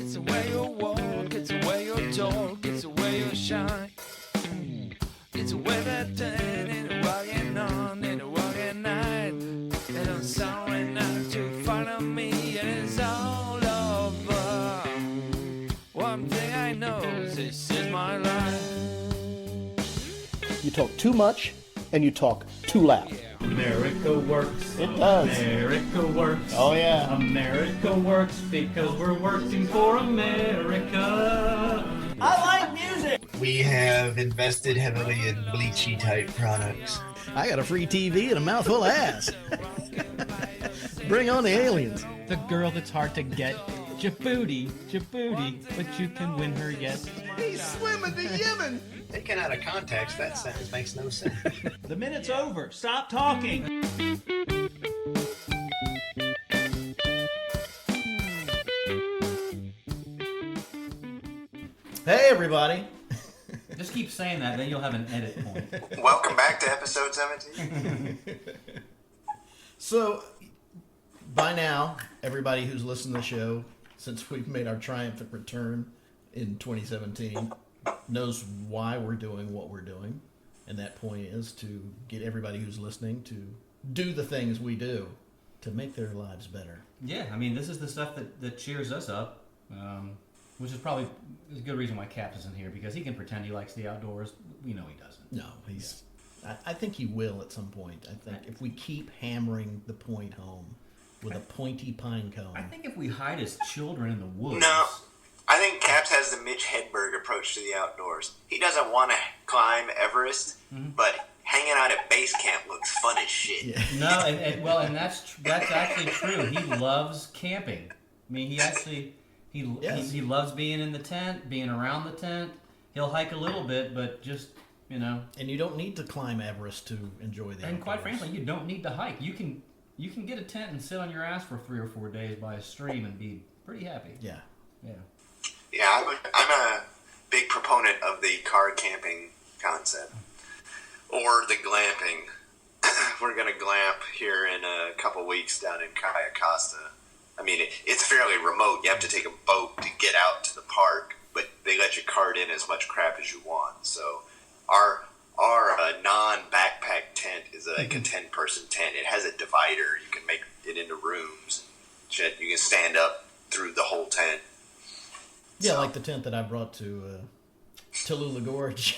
It's the way you walk, it's the way you talk, it's the way you shine. It's the way that day and a walking on in a walking night. And I'm sorry not to follow me, and it's all over. One thing I know is this is my life. You talk too much and you talk too loud. America works. It does. America works. Oh, yeah. America works because we're working for America. I like music. We have invested heavily in bleachy type products. I got a free TV and a mouthful of ass. Bring on the aliens. The girl that's hard to get. Djibouti, but you can win her yet. He's swimming to Yemen. Taken out of context, that sentence makes no sense. The minute's over. Stop talking. Hey, everybody. Just keep saying that, then you'll have an edit point. Welcome back to episode 17. So, by now, everybody who's listened to the show, since we've made our triumphant return in 2017, knows why we're doing what we're doing. And that point is to get everybody who's listening to do the things we do to make their lives better. Yeah, I mean, this is the stuff that cheers us up, which is probably a good reason why Cap isn't here, because he can pretend he likes the outdoors. We know he doesn't. No, he's. I think he will at some point. I think if we keep hammering the point home with a pointy pine cone. I think if we hide his children in the woods. No, I think Caps has the Mitch Hedberg approach to the outdoors. He doesn't want to climb Everest, but hanging out at base camp looks fun as shit. Yeah. No, and that's actually true. He loves camping. I mean, he loves being in the tent, being around the tent. He'll hike a little bit, but just, you know. And you don't need to climb Everest to enjoy the And quite outdoors. frankly, you don't need to hike. You can get a tent and sit on your ass for 3 or 4 days by a stream and be pretty happy. Yeah. Yeah. Yeah, I'm a big proponent of the car camping concept. Or the glamping. We're going to glamp here in a couple weeks down in Cayo Costa. I mean, it's fairly remote. You have to take a boat to get out to the park, but they let you cart in as much crap as you want. So our non-backpack tent is like a 10-person tent. It has a divider. You can make it into rooms. Shit, you can stand up through the whole tent. Yeah, like the tent that I brought to Tallulah Gorge.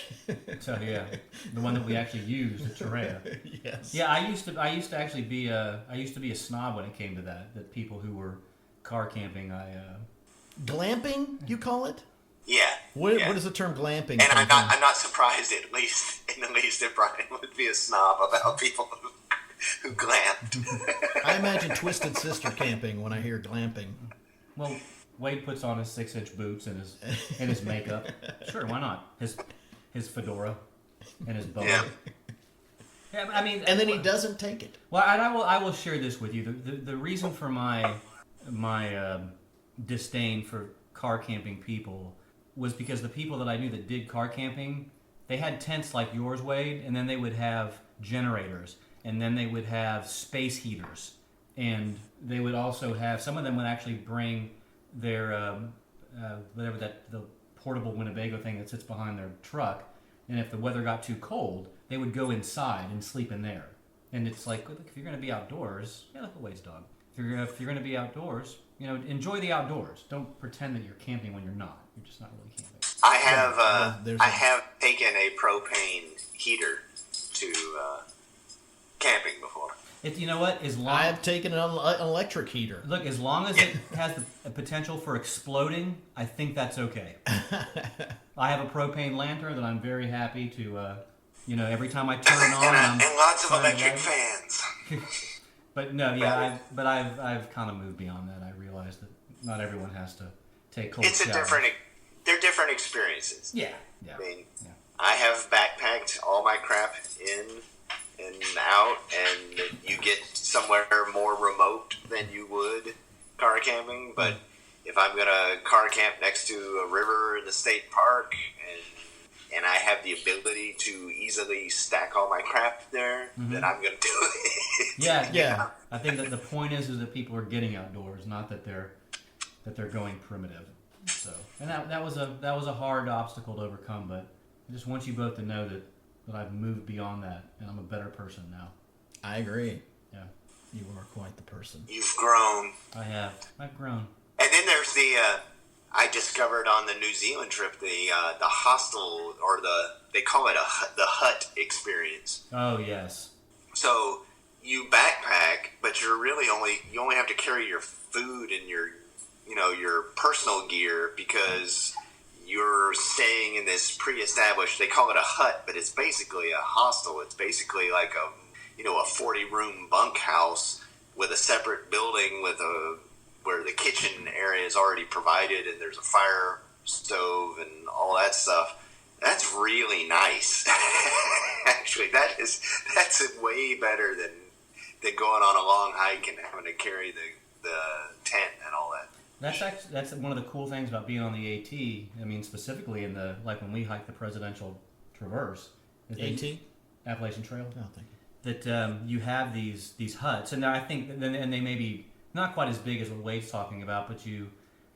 So yeah, the one that we actually used at Torreya. Yes. Yeah, I used to actually be a snob when it came to that. That people who were car camping, Glamping, you call it? Yeah. What yeah. is the term glamping? And come from? I'm not surprised at least that Brian would be a snob about people who glamped. I imagine Twisted Sister camping when I hear glamping. well, Wade puts on his 6-inch boots and his makeup. Sure, why not? His fedora and his bow. Yeah. Yeah, I mean, And then he doesn't take it. Well, and I will share this with you. The reason for my disdain for car camping people was because the people that I knew that did car camping, they had tents like yours, Wade, and then they would have generators, and then they would have space heaters, and they would also have, some of them would actually bring their whatever the portable Winnebago thing that sits behind their truck, and if the weather got too cold, they would go inside and sleep in there. And it's like, look, if you're going to be outdoors, yeah, look at Wade's dog. If you're going to be outdoors, you know, enjoy the outdoors. Don't pretend that you're camping when you're not. You're just not really camping. I have taken a propane heater to camping before. You know what? I have taken an electric heater. Look, as long as it has the potential for exploding, I think that's okay. I have a propane lantern that I'm very happy to, every time I turn it on, and lots of trying to electric light fans. But no, yeah, I've kind of moved beyond that. I realize that not everyone has to take cold showers. They're different experiences. Yeah. I mean, I have backpacked all my crap in and out, and you get somewhere more remote than you would car camping. But if I'm gonna car camp next to a river in the state park, and I have the ability to easily stack all my crap there, then I'm gonna do it. Yeah. I think that the point is that people are getting outdoors, not that they're going primitive. So, and that was a hard obstacle to overcome, but I just want you both to know that I've moved beyond that, and I'm a better person now. I agree. Yeah, You are quite the person. You've grown. I've grown. And then there's the I discovered on the New Zealand trip the hostel, or they call it the hut experience. Oh yes. So you backpack, but you only have to carry your food and your personal gear, because you're staying in this pre-established, they call it a hut, but it's basically a hostel. It's basically like a 40-room bunkhouse with a separate building where the kitchen area is already provided, and there's a fire stove and all that stuff. That's really nice. Actually, that's way better than going on a long hike and having to carry the tent and all that. That's one of the cool things about being on the AT. I mean, specifically when we hiked the Presidential Traverse, AT? Appalachian Trail. Oh, thank you. That you have these huts, and I think and they may be not quite as big as what Wade's talking about, but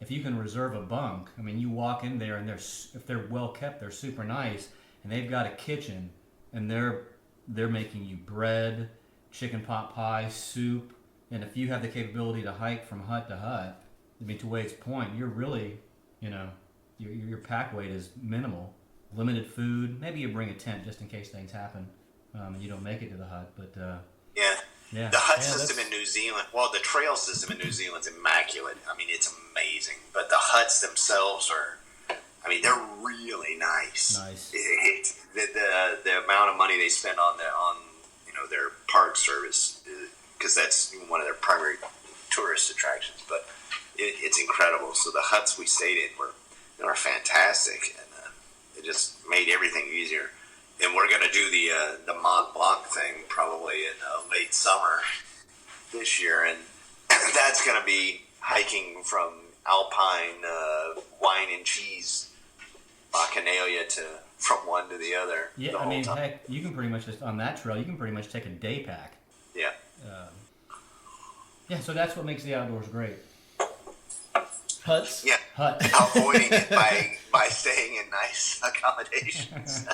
if you can reserve a bunk, I mean, you walk in there and if they're well kept, they're super nice, and they've got a kitchen, and they're making you bread, chicken pot pie, soup, and if you have the capability to hike from hut to hut, I mean, to Wade's point, you're really, your pack weight is minimal, limited food. Maybe you bring a tent just in case things happen, and you don't make it to the hut. But yeah. Yeah. The hut system in New Zealand, the trail system in New Zealand's immaculate. I mean, it's amazing. But the huts themselves they're really nice. Nice. The amount of money they spend on their park service, because that's one of their primary tourist attractions. But it's incredible. So the huts we stayed in were fantastic, and it just made everything easier. And we're going to do the Mont Blanc thing probably in late summer this year, and that's going to be hiking from alpine wine and cheese bacchanalia from one to the other. Yeah, I mean, heck, you can pretty much on that trail, you can pretty much take a day pack. Yeah. Yeah, so that's what makes the outdoors great. Huts? Yeah. Hut. Avoiding it by staying in nice accommodations.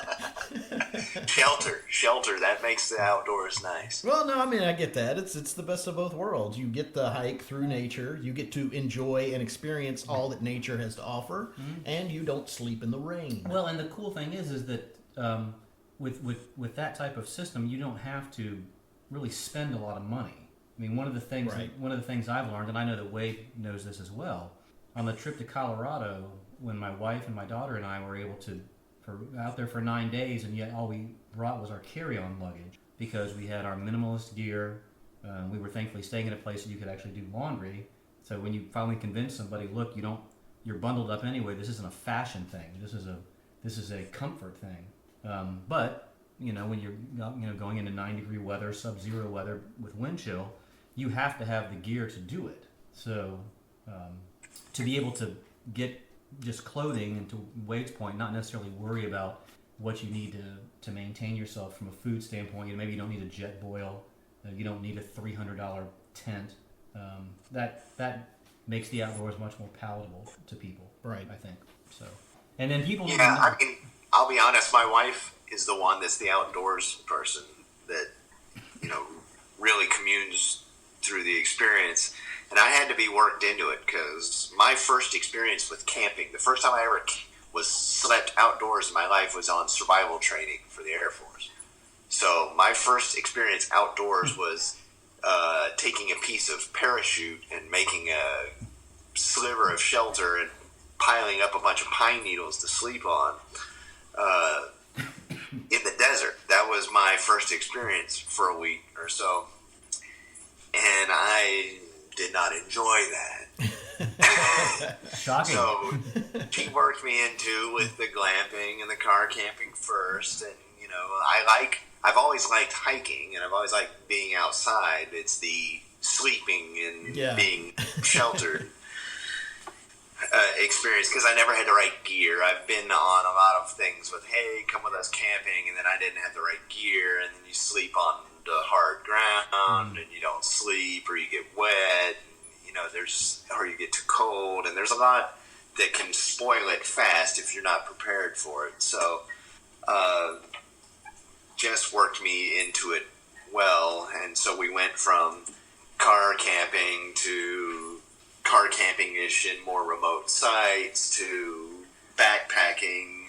Shelter, that makes the outdoors nice. Well, no, I mean, I get that. It's the best of both worlds. You get the hike through nature, you get to enjoy and experience all that nature has to offer, and you don't sleep in the rain. Well, and the cool thing is that with that type of system, you don't have to really spend a lot of money. I mean, one of the things I've learned, and I know that Wade knows this as well, on the trip to Colorado, when my wife and my daughter and I were able to out there for 9 days, and yet all we brought was our carry-on luggage, because we had our minimalist gear. We were thankfully staying in a place that you could actually do laundry. So when you finally convince somebody, look, you're bundled up anyway. This isn't a fashion thing. This is a comfort thing. But when you're going into 9-degree weather, sub-zero weather with wind chill, you have to have the gear to do it. So to be able to get just clothing, and to Wade's point, not necessarily worry about what you need to maintain yourself from a food standpoint. Maybe you don't need a jet boil. You don't need a $300 tent. That makes the outdoors much more palatable to people. Right. I think so. And then people. Yeah, I mean, I'll be honest. My wife is the one that's the outdoors person that really communes through the experience. And I had to be worked into it, because my first experience with camping, the first time I ever slept outdoors in my life, was on survival training for the Air Force. So my first experience outdoors was taking a piece of parachute and making a sliver of shelter and piling up a bunch of pine needles to sleep on in the desert. That was my first experience for a week or so. And I did not enjoy that. Shocking. So she worked me into with the glamping and the car camping first, and I've always liked hiking, and I've always liked being outside. It's the sleeping and being sheltered experience, because I never had the right gear. I've been on a lot of things with, hey, come with us camping, and then I didn't have the right gear, and then you sleep on the hard ground, and you don't sleep, or you get wet, or you get too cold, and there's a lot that can spoil it fast if you're not prepared for it. So Jess worked me into it well, and so we went from car camping to car camping-ish in more remote sites to backpacking,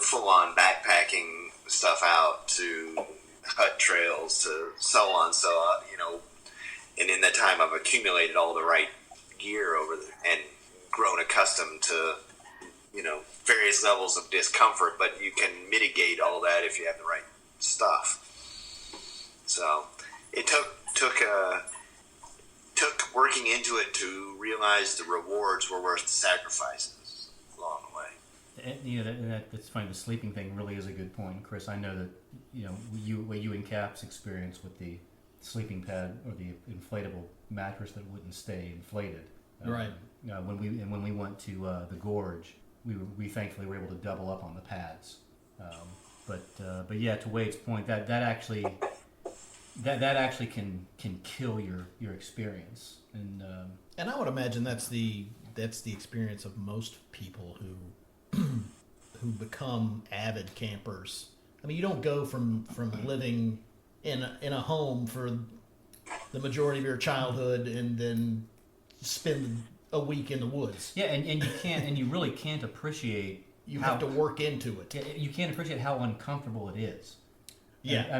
full-on backpacking stuff out to hut trails to so on. So, and in that time I've accumulated all the right gear and grown accustomed to, various levels of discomfort, but you can mitigate all that if you have the right stuff. So it took working into it to realize the rewards were worth the sacrifices along the way. And that's funny. The sleeping thing really is a good point, Chris. I know that what you and Caps experienced with the sleeping pad or the inflatable mattress that wouldn't stay inflated. Right. When we went to the gorge, we thankfully were able to double up on the pads. But yeah, to Wade's point, that actually can kill your experience. And I would imagine that's the experience of most people who become avid campers. I mean, you don't go from living in a home for the majority of your childhood and then spend a week in the woods. Yeah, and you really can't appreciate. You have to work into it. You can't appreciate how uncomfortable it is. Yeah,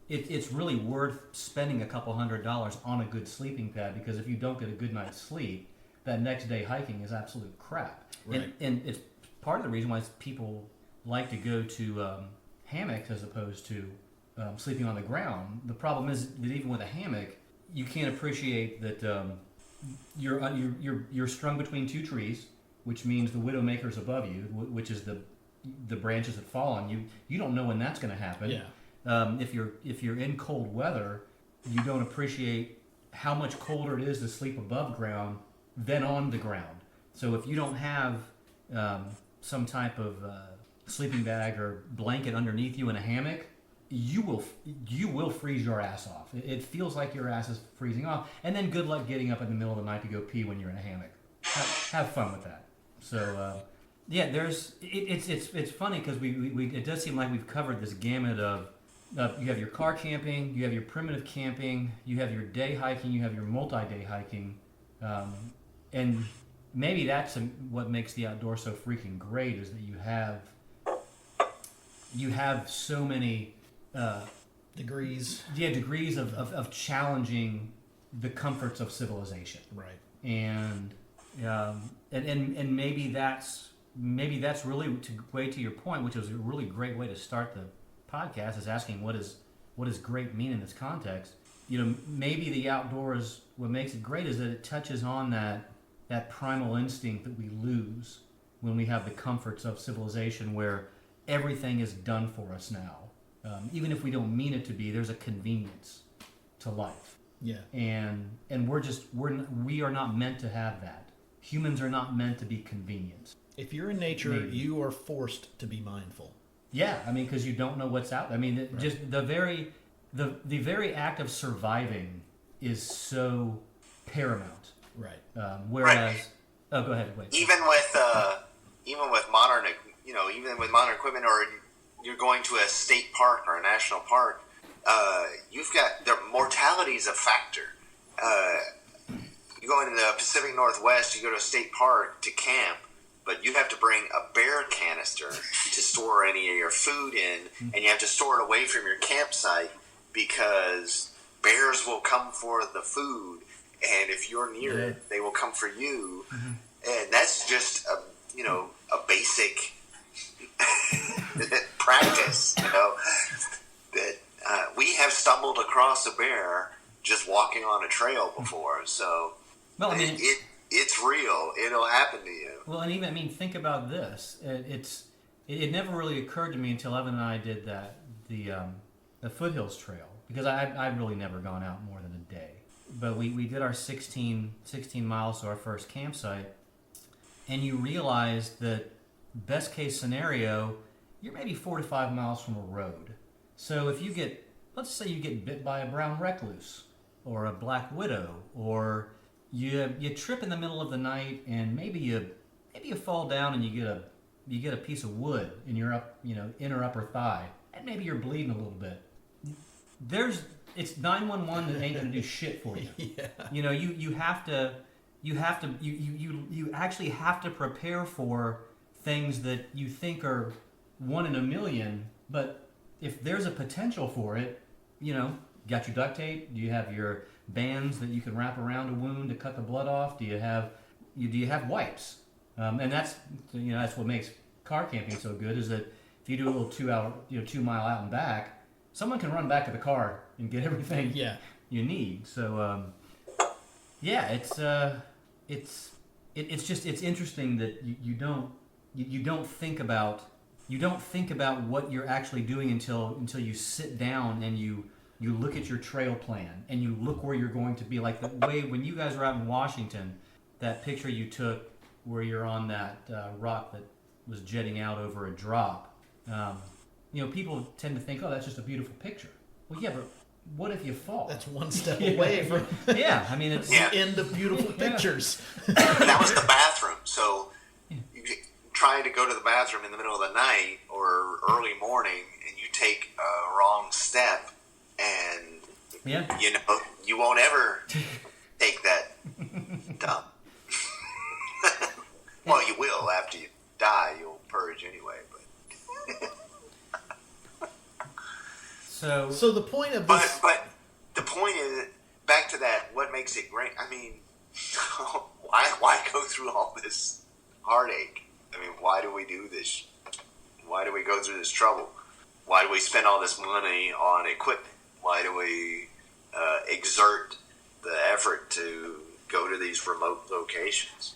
It's really worth spending a couple $100 on a good sleeping pad, because if you don't get a good night's sleep, that next day hiking is absolute crap. Right. And it's part of the reason why people like to go to hammocks as opposed to sleeping on the ground. The problem is that even with a hammock, you can't appreciate that you're strung between two trees, which means the widowmaker's above you, which is the branches that fall on you. You don't know when that's going to happen. Yeah. If you're in cold weather, you don't appreciate how much colder it is to sleep above ground than on the ground. So if you don't have some type of sleeping bag or blanket underneath you in a hammock, you will freeze your ass off. It feels like your ass is freezing off. And then good luck getting up in the middle of the night to go pee when you're in a hammock. Have fun with that. So yeah, it's funny because we it does seem like we've covered this gamut of you have your car camping, you have your primitive camping, you have your day hiking, you have your multi-day hiking, and maybe that's what makes the outdoors so freaking great, is that you have so many degrees. Yeah, degrees of challenging the comforts of civilization. Right. And maybe that's really to your point, which was a really great way to start the podcast, is asking what does great mean in this context. Maybe the outdoors, what makes it great is that it touches on that primal instinct that we lose when we have the comforts of civilization, where everything is done for us now. Even if we don't mean it to be, there's a convenience to life. Yeah. And we are not meant to have that. Humans are not meant to be convenient. If you're in nature, Maybe. you are forced to be mindful. Yeah, because you don't know what's out there. Right. Just the very act of surviving is so paramount. Right. Whereas, Right. Oh, go ahead. Wait. Even with modern equipment, or you're going to a state park or a national park, you've got the mortality is a factor. You go into the Pacific Northwest, you go to a state park to camp, but you have to bring a bear canister to store any of your food in, and you have to store it away from your campsite because bears will come for the food, and if you're near it, they will come for you. Mm-hmm. And that's just a basic practice, that we have stumbled across a bear just walking on a trail before, so Well, it's real. It'll happen to you. Well, and even think about this. It never really occurred to me until Evan and I did the Foothills Trail, because I've really never gone out more than a day. But we did our 16 miles to our first campsite, and you realize that best case scenario, you're maybe 4 to 5 miles from a road. So if let's say you get bit by a brown recluse or a black widow, or you trip in the middle of the night, and maybe you fall down and you get a piece of wood in your inner upper thigh, and maybe you're bleeding a little bit. It's 911 that ain't gonna do shit for you. Yeah. You actually have to prepare for things that you think are 1 in a million, but if there's a potential for it, got your duct tape? Do you have your bands that you can wrap around a wound to cut the blood off? Do you have wipes? And that's what makes car camping so good, is that if you do a little 2 mile out and back, someone can run back to the car and get everything you need. So it's interesting that you don't think about what you're actually doing until you sit down and you look at your trail plan and you look where you're going to be. Like the way when you guys were out in Washington, that picture you took where you're on that rock that was jetting out over a drop. People tend to think, oh, that's just a beautiful picture. Well, yeah, but what if you fall? That's one step away from Yeah, I mean, it's Yeah. the end of beautiful pictures. That was the bathroom. So you trying to go to the bathroom in the middle of the night or early morning, and you take a wrong step, and yeah. you won't ever take that dump. Well, you will after you die. You'll purge anyway, but. So the point of this, But the point is, back to that, what makes it great? I mean, why go through all this heartache? I mean, why do we do this? Why do we go through this trouble? Why do we spend all this money on equipment? Why do we exert the effort to go to these remote locations?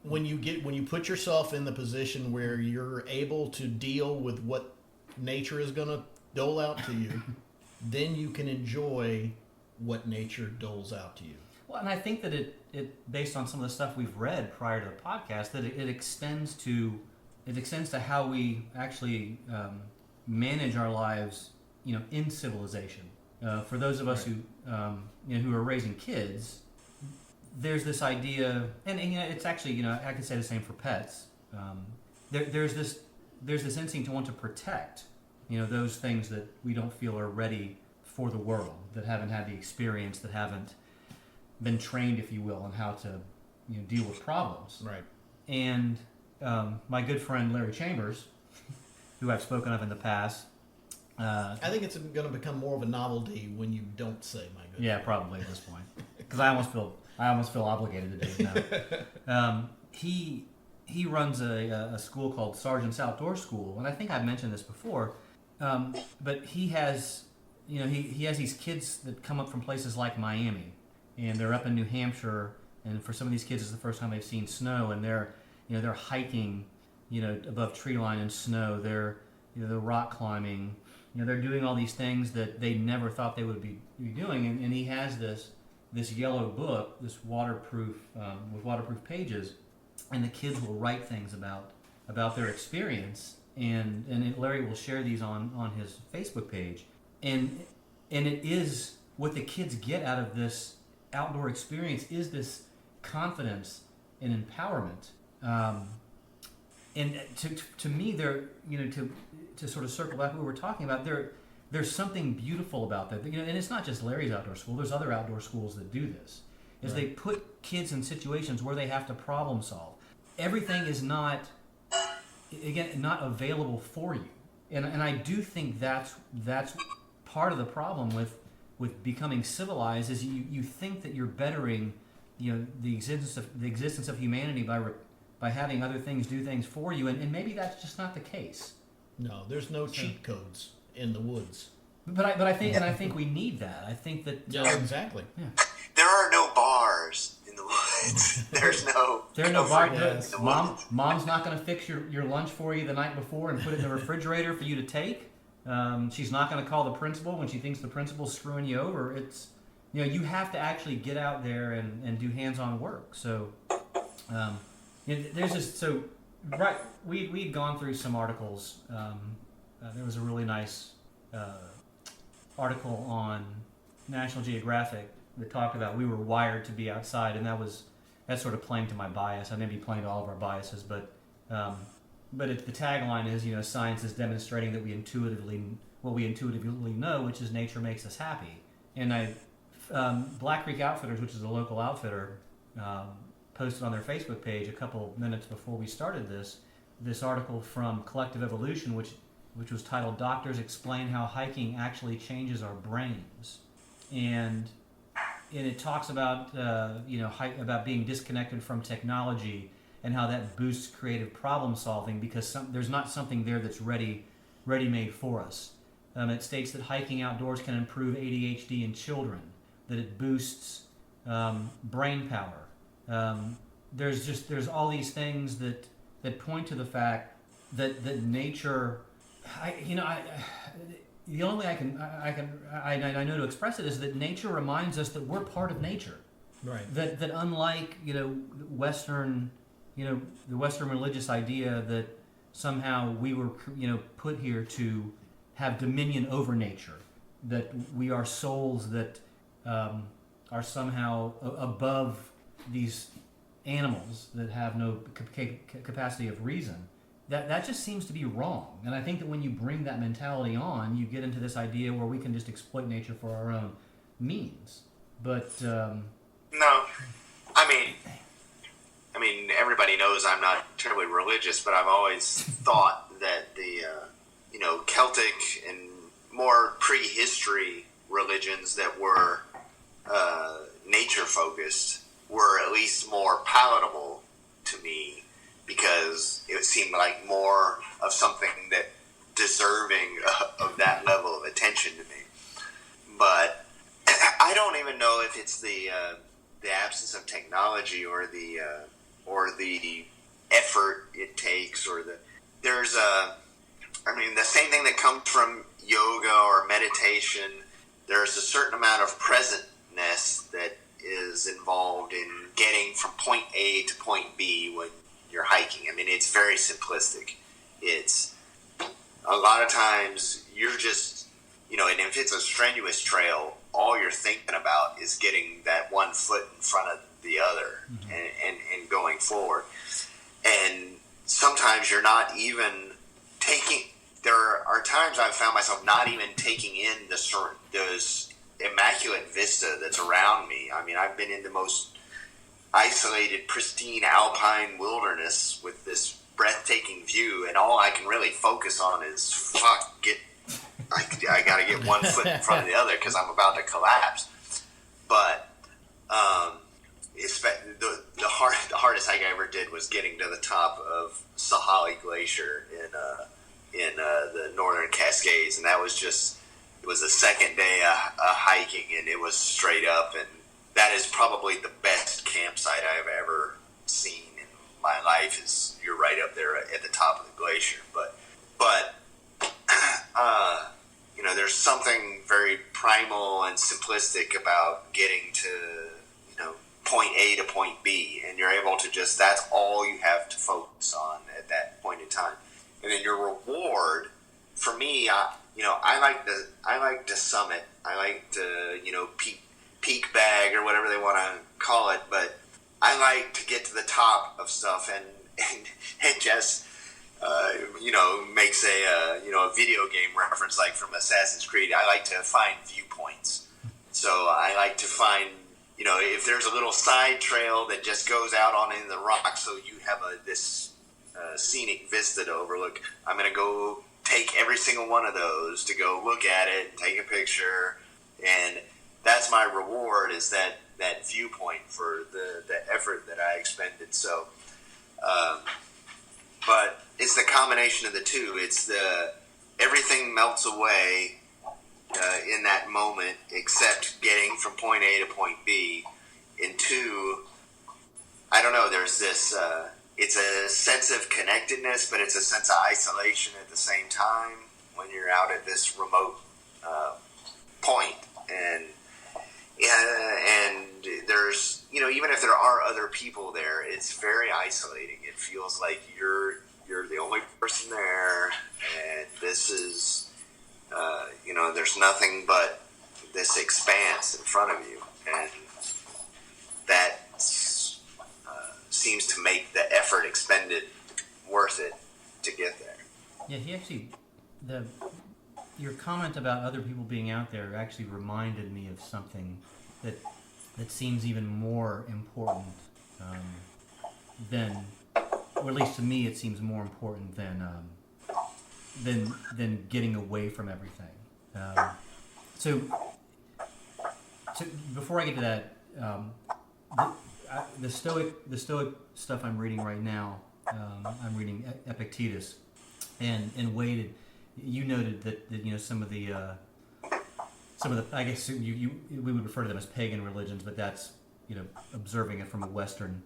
when you put yourself in the position where you're able to deal with what nature is going to dole out to you, then you can enjoy what nature doles out to you. Well, and I think that it based on some of the stuff we've read prior to the podcast, that it extends to how we actually manage our lives, in civilization. For those of us who are raising kids, there's this idea, and it's actually, I can say the same for pets. There's this instinct to want to protect, those things that we don't feel are ready for the world, that haven't had the experience, that haven't been trained, if you will, on how to deal with problems. Right. And my good friend Larry Chambers, who I've spoken of in the past. I think it's going to become more of a novelty when you don't say my good. Yeah, probably at this point, because I almost feel obligated to do it now. He runs a school called Sergeant's Outdoor School, and I think I've mentioned this before. But he has he has these kids that come up from places like Miami, and they're up in New Hampshire, and for some of these kids it's the first time they've seen snow, and they're hiking above tree line in snow. They're rock climbing. They're doing all these things that they never thought they would be doing, and he has this yellow book, this waterproof with waterproof pages, and the kids will write things about their experience, and Larry will share these on his Facebook page, and it is what the kids get out of this outdoor experience is this confidence and empowerment. And to me, there, to sort of circle back what we were talking about, there's something beautiful about that. And it's not just Larry's outdoor school. There's other outdoor schools that do this. Is They put kids in situations where they have to problem solve. Everything is not available for you. And I do think that's part of the problem with becoming civilized is you think that you're bettering the existence of humanity by having other things do things for you, and maybe that's just not the case. No, there's no cheat codes in the woods. But I think we need that. I think that Exactly. Yeah. There are no bars in the woods. There are no bars. freedom in the woods. Mom's not going to fix your lunch for you the night before and put it in the refrigerator for you to take. She's not going to call the principal when she thinks the principal's screwing you over. It's you have to actually get out there and do hands-on work. So there's just right. We'd gone through some articles. There was a really nice article on National Geographic that talked about we were wired to be outside, and that's sort of playing to my bias. I may be playing to all of our biases, but the tagline is, science is demonstrating that we intuitively know, which is nature makes us happy. And Black Creek Outfitters, which is a local outfitter, posted on their Facebook page a couple minutes before we started this article from Collective Evolution, which was titled "Doctors Explain How Hiking Actually Changes Our Brains," and it talks about about being disconnected from technology and how that boosts creative problem solving because there's not something there that's ready-made for us. It states that hiking outdoors can improve ADHD in children, that it boosts brain power. There's all these things that point to the fact that nature. The only way I know to express it is that nature reminds us that we're part of nature. Right. That unlike Western, the Western religious idea that somehow we were put here to have dominion over nature, that we are souls that are somehow above these animals that have no capacity of reason. That just seems to be wrong. And I think that when you bring that mentality on, you get into this idea where we can just exploit nature for our own means. But no, I mean, everybody knows I'm not terribly religious, but I've always thought that the Celtic and more prehistory religions that were nature focused were at least more palatable to me, because it seemed like more of something that deserving of that level of attention to me. But I don't even know if it's the absence of technology or the effort it takes, or the same thing that comes from yoga or meditation. There's a certain amount of presentness that is involved in getting from point A to point B when you're hiking. I mean, it's very simplistic. It's a lot of times you're just, and if it's a strenuous trail, all you're thinking about is getting that one foot in front of the other, mm-hmm. and going forward. And sometimes you're not even there are times I've found myself not even taking in those immaculate vista that's around me. I mean, I've been in the most isolated, pristine alpine wilderness with this breathtaking view, and all I can really focus on is I got to get one foot in front of the other because I'm about to collapse. But the hardest hike I ever did was getting to the top of Sahalee Glacier in the Northern Cascades, and that was it was the second day of hiking, and it was straight up, and that is probably the best campsite I've ever seen in my life. Is you're right up there at the top of the glacier, but there's something very primal and simplistic about getting to point A to point B, and you're able to that's all you have to focus on at that point in time. And then your reward, for me, I like to summit. I like to peak bag or whatever they want to call it, but I like to get to the top of stuff and just makes a video game reference like from Assassin's Creed. I like to find viewpoints. So I like to find if there's a little side trail that just goes out on in the rock, so you have this scenic vista to overlook. I'm going to go take every single one of those to go look at it, take a picture, and that's my reward, is that viewpoint for the effort that I expended. So, but it's the combination of the two. It's everything melts away in that moment, except getting from point A to point B. And two, I don't know, there's this, it's a sense of connectedness, but it's a sense of isolation at the same time when you're out at this remote point. And there's, even if there are other people there, it's very isolating. It feels like you're the only person there, and this is, there's nothing but this expanse in front of you. and that seems to make the effort expended worth it to get there. Yeah, he actually, your comment about other people being out there actually reminded me of something that seems even more important than, or at least to me, it seems more important than getting away from everything. So before I get to that, the Stoic stuff I'm reading right now, I'm reading Epictetus, and Wade, you noted that you know some of the I guess we would refer to them as pagan religions, but that's observing it from a Western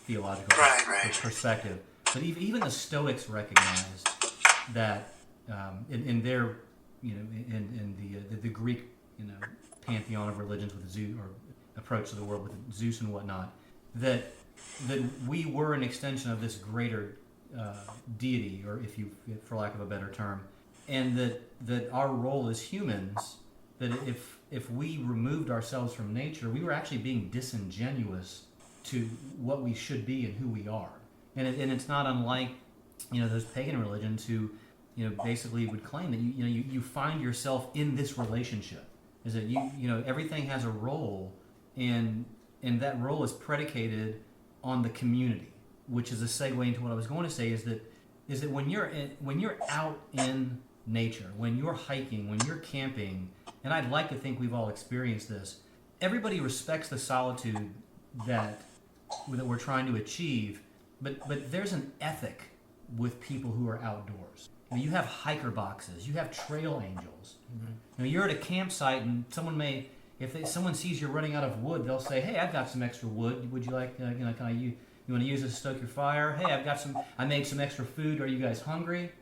theological perspective. But even the Stoics recognized that in their in the Greek pantheon of religions with Zeus, or approach to the world with Zeus and whatnot, that we were an extension of this greater deity, or for lack of a better term, and that our role as humans, that if we removed ourselves from nature, we were actually being disingenuous to what we should be and who we are, and it's not unlike those pagan religions who basically would claim that you find yourself in this relationship, is that everything has a role, and that role is predicated on the community, which is a segue into what I was going to say, is that when you're out in nature, when you're hiking, when you're camping, and I'd like to think we've all experienced this, everybody respects the solitude that we're trying to achieve, but there's an ethic with people who are outdoors. You have hiker boxes, you have trail angels. Mm-hmm. You're at a campsite, and someone sees you're running out of wood, they'll say, "Hey, I've got some extra wood. Would you like, you want to use this to stoke your fire? Hey, I made some extra food. Are you guys hungry?"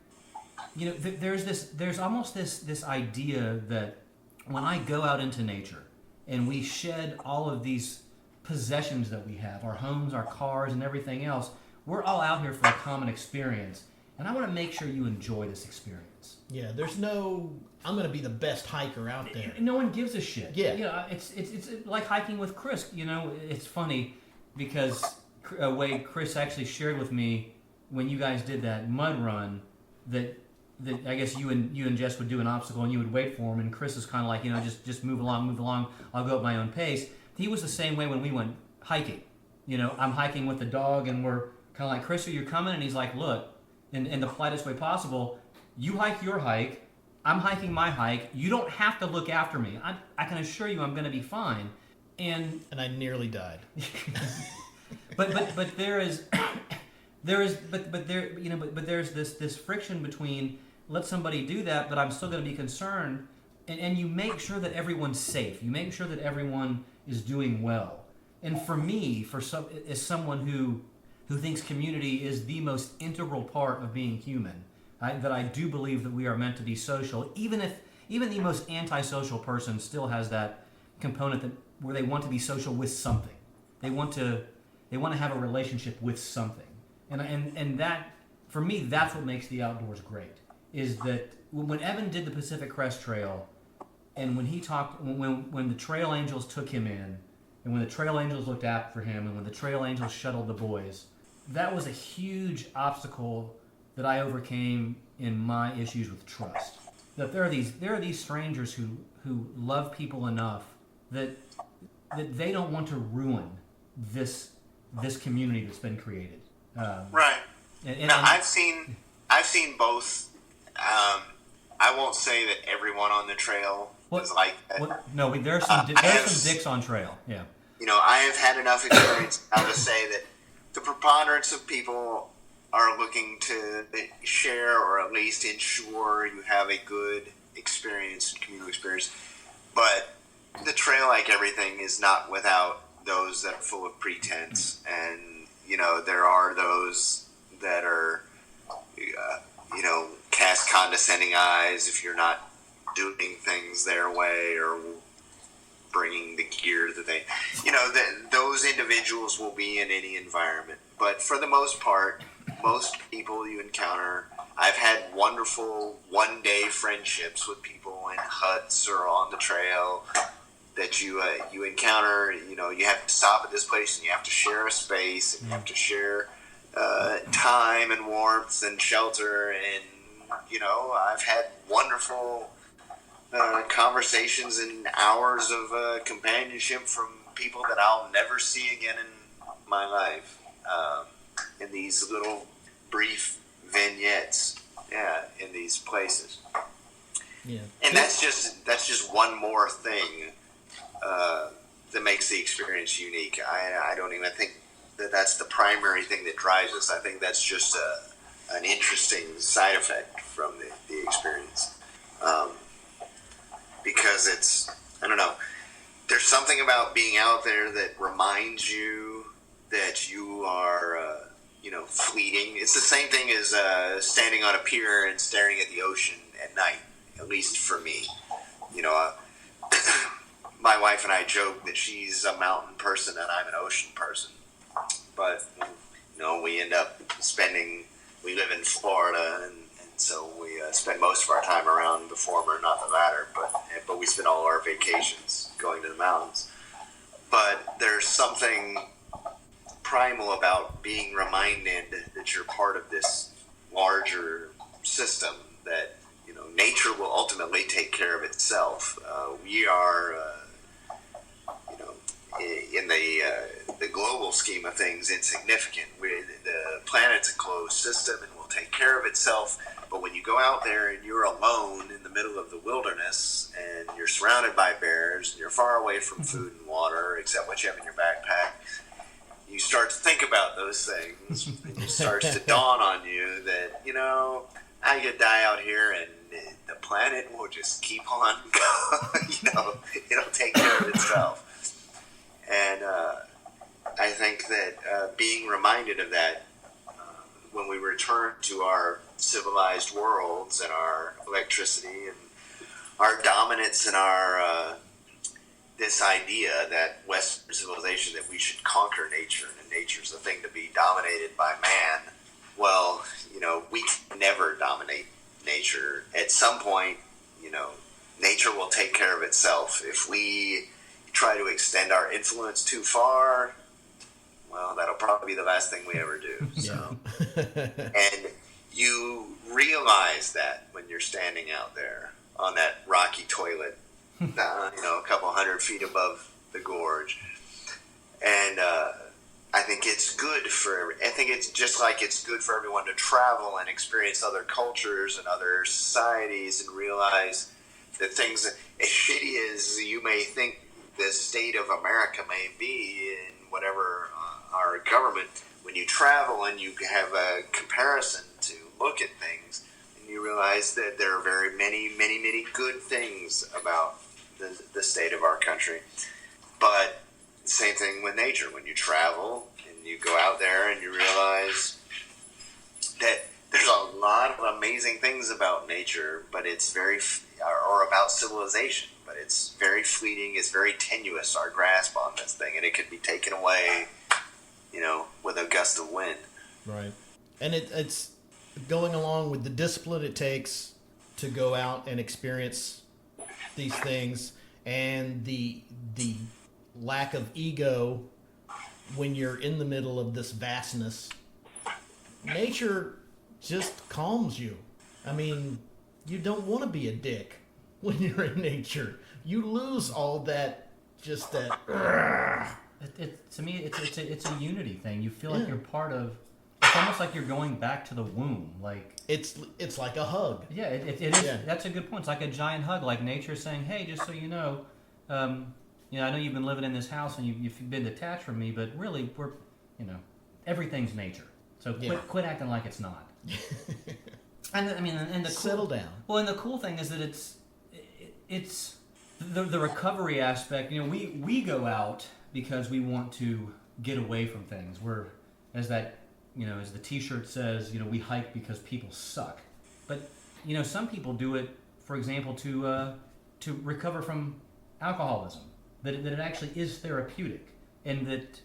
There's almost this idea that when I go out into nature and we shed all of these possessions that we have, our homes, our cars, and everything else, we're all out here for a common experience, and I want to make sure you enjoy this experience. Yeah, there's no, I'm going to be the best hiker out there. No one gives a shit. Yeah. It's like hiking with Chris. It's funny because Chris actually shared with me when you guys did that mud run that I guess you and Jess would do an obstacle and you would wait for him, and Chris is kind of like, just move along, I'll go at my own pace. He was the same way when we went hiking. I'm hiking with the dog, and we're kind of like, "Chris, are you coming?" And he's like, "Look, in the politest way possible, you hike your hike, I'm hiking my hike, you don't have to look after me. I can assure you I'm going to be fine." And I nearly died. but there's this friction between, let somebody do that, but I'm still going to be concerned, and you make sure that everyone's safe. You make sure that everyone is doing well. And for me, as someone who thinks community is the most integral part of being human, that I do believe that we are meant to be social, even the most antisocial person still has that component where they want to be social with something. They want to have a relationship with something. And that, for me, that's what makes the outdoors great, is that when Evan did the Pacific Crest Trail, and when he talked, when the Trail Angels took him in, and when the Trail Angels looked after him, and when the Trail Angels shuttled the boys, that was a huge obstacle that I overcame in my issues with trust. That there are these strangers who love people enough that they don't want to ruin this community that's been created. Right. I've seen both. I won't say that everyone on the trail is like that. No, there's some dicks on trail. Yeah. I have had enough experience now to say that the preponderance of people are looking to share, or at least ensure you have a good experience, communal experience. But the trail, like everything, is not without those that are full of pretense, and there are those that are cast condescending eyes if you're not doing things their way or bringing the gear that they, those individuals will be in any environment. But for the most part, most people you encounter, I've had wonderful one-day friendships with people in huts or on the trail that you encounter. You know, you have to stop at this place and you have to share a space and you have to share time and warmth and shelter. And you know, I've had wonderful conversations and hours of companionship from people that I'll never see again in my life. In these little brief vignettes, in these places. Yeah. And that's just one more thing that makes the experience unique. I don't even think that that's the primary thing that drives us. I think that's just an interesting side effect from the experience. Because it's, I don't know, there's something about being out there that reminds you that you are, fleeting. It's the same thing as standing on a pier and staring at the ocean at night, at least for me. You know, my wife and I joke that she's a mountain person and I'm an ocean person. But, you know, we end up we live in Florida, and so we spend most of our time around the former, not the latter, but we spend all our vacations going to the mountains. But there's something primal about being reminded that you're part of this larger system, that, you know, nature will ultimately take care of itself. We are, in the global scheme of things, insignificant. The planet's a closed system and will take care of itself. But when you go out there and you're alone in the middle of the wilderness and you're surrounded by bears and you're far away from food and water except what you have in your backpack, you start to think about those things. And it starts to dawn on you that, you know, I could die out here and the planet will just keep on going. You know, it'll take care of itself. And I think that being reminded of that when we return to our civilized worlds and our electricity and our dominance and our this idea that Western civilization, that we should conquer nature and nature's the thing to be dominated by man. Well, you know, we can never dominate nature. At some point, you know, nature will take care of itself. If we try to extend our influence too far, well, that'll probably be the last thing we ever do. So, and you realize that when you're standing out there on that rocky toilet, a couple 100 feet above the gorge. And I think it's just like it's good for everyone to travel and experience other cultures and other societies and realize that things, as shitty as you may think the state of America may be in whatever our government, when you travel and you have a comparison to look at things, and you realize that there are very many, many, many good things about the state of our country. But the same thing with nature. When you travel and you go out there and you realize that there's a lot of amazing things about nature, but it's or about civilization, but it's very fleeting, it's very tenuous, our grasp on this thing, and it could be taken away, you know, with a gust of wind. Right. And it's going along with the discipline it takes to go out and experience these things, and the lack of ego when you're in the middle of this vastness. Nature just calms you. I mean, you don't want to be a dick when you're in nature. You lose all that, just that. To me, it's a unity thing. You feel like you're part of. It's almost like you're going back to the womb. Like it's like a hug. Yeah, it is. Yeah. That's a good point. It's like a giant hug. Like nature saying, "Hey, just so you know, I know you've been living in this house and you've been detached from me, but really, everything's nature. So quit acting like it's not." And the settle down. Well, and the cool thing is that it's the recovery aspect. You know, we go out because we want to get away from things. We're as the T-shirt says, we hike because people suck. But some people do it, for example, to recover from alcoholism. That it actually is therapeutic, and that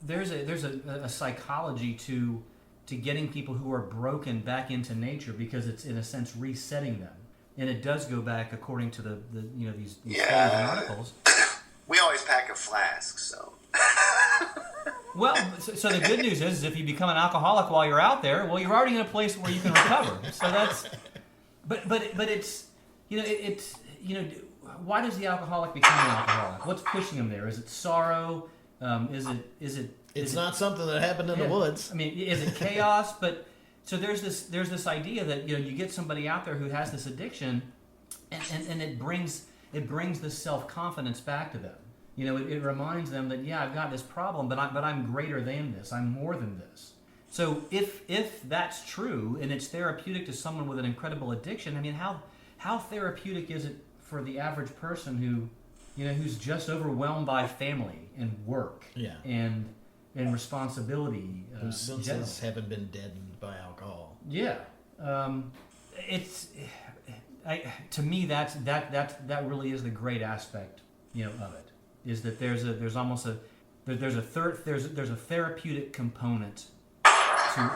there's a psychology to getting people who are broken back into nature, because it's in a sense resetting them. and it does go back according to the these Yeah. studies and articles. We always pack a flask, so. Well, so the good news is if you become an alcoholic while you're out there, well, you're already in a place where you can recover. So that's, but it's it's why does the alcoholic become an alcoholic? What's pushing him there? Is it sorrow? Is it? It's not something that happened in the woods. I mean, is it chaos? But so there's this idea that you get somebody out there who has this addiction, and it brings this self-confidence back to them. It reminds them that I've got this problem, but I'm greater than this. I'm more than this. So if that's true and it's therapeutic to someone with an incredible addiction, I mean, how therapeutic is it for the average person who's just overwhelmed by family and work and responsibility? Whose senses haven't been deadened by alcohol. Yeah, to me that really is the great aspect of it, is that there's a therapeutic component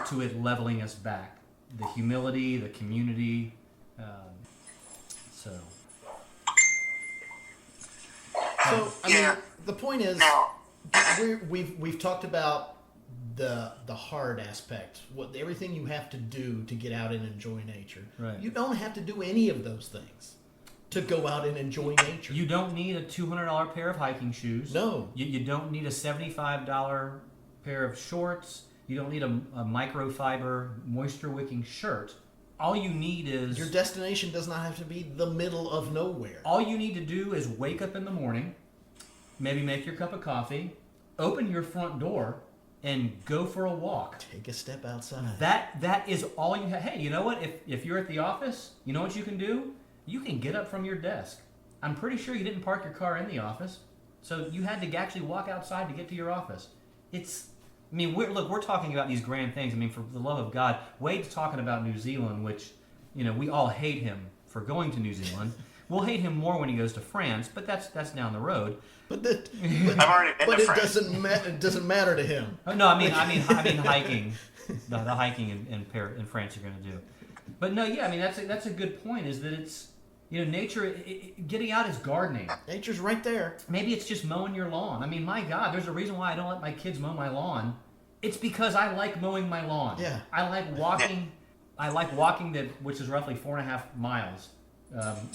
to it leveling us back, the humility, the community. So I mean, the point is, we've talked about the hard aspect, everything you have to do to get out and enjoy nature. Right. You don't have to do any of those things to go out and enjoy nature. you don't need a $200 pair of hiking shoes. No. You don't need a $75 pair of shorts. You don't need a microfiber moisture wicking shirt. All you need is Your destination does not have to be the middle of nowhere. all you need to do is wake up in the morning, maybe make your cup of coffee, open your front door, and go for a walk. Take a step outside. That is all you have. Hey, you know what? If you're at the office, you know what you can do? You can get up from your desk. I'm pretty sure you didn't park your car in the office, so you had to actually walk outside to get to your office. We're talking about these grand things. I mean, for the love of God, Wade's talking about New Zealand, which, we all hate him for going to New Zealand. We'll hate him more when he goes to France, but that's down the road. But I've already been but to it France. doesn't matter to him. Oh, no, I mean hiking, the hiking in France you're going to do. But no, yeah, I mean that's a good point. Is that it's nature, getting out is gardening. Nature's right there. Maybe it's just mowing your lawn. I mean, my God, there's a reason why I don't let my kids mow my lawn. It's because I like mowing my lawn. Yeah. I like walking. I like walking which is roughly 4.5 miles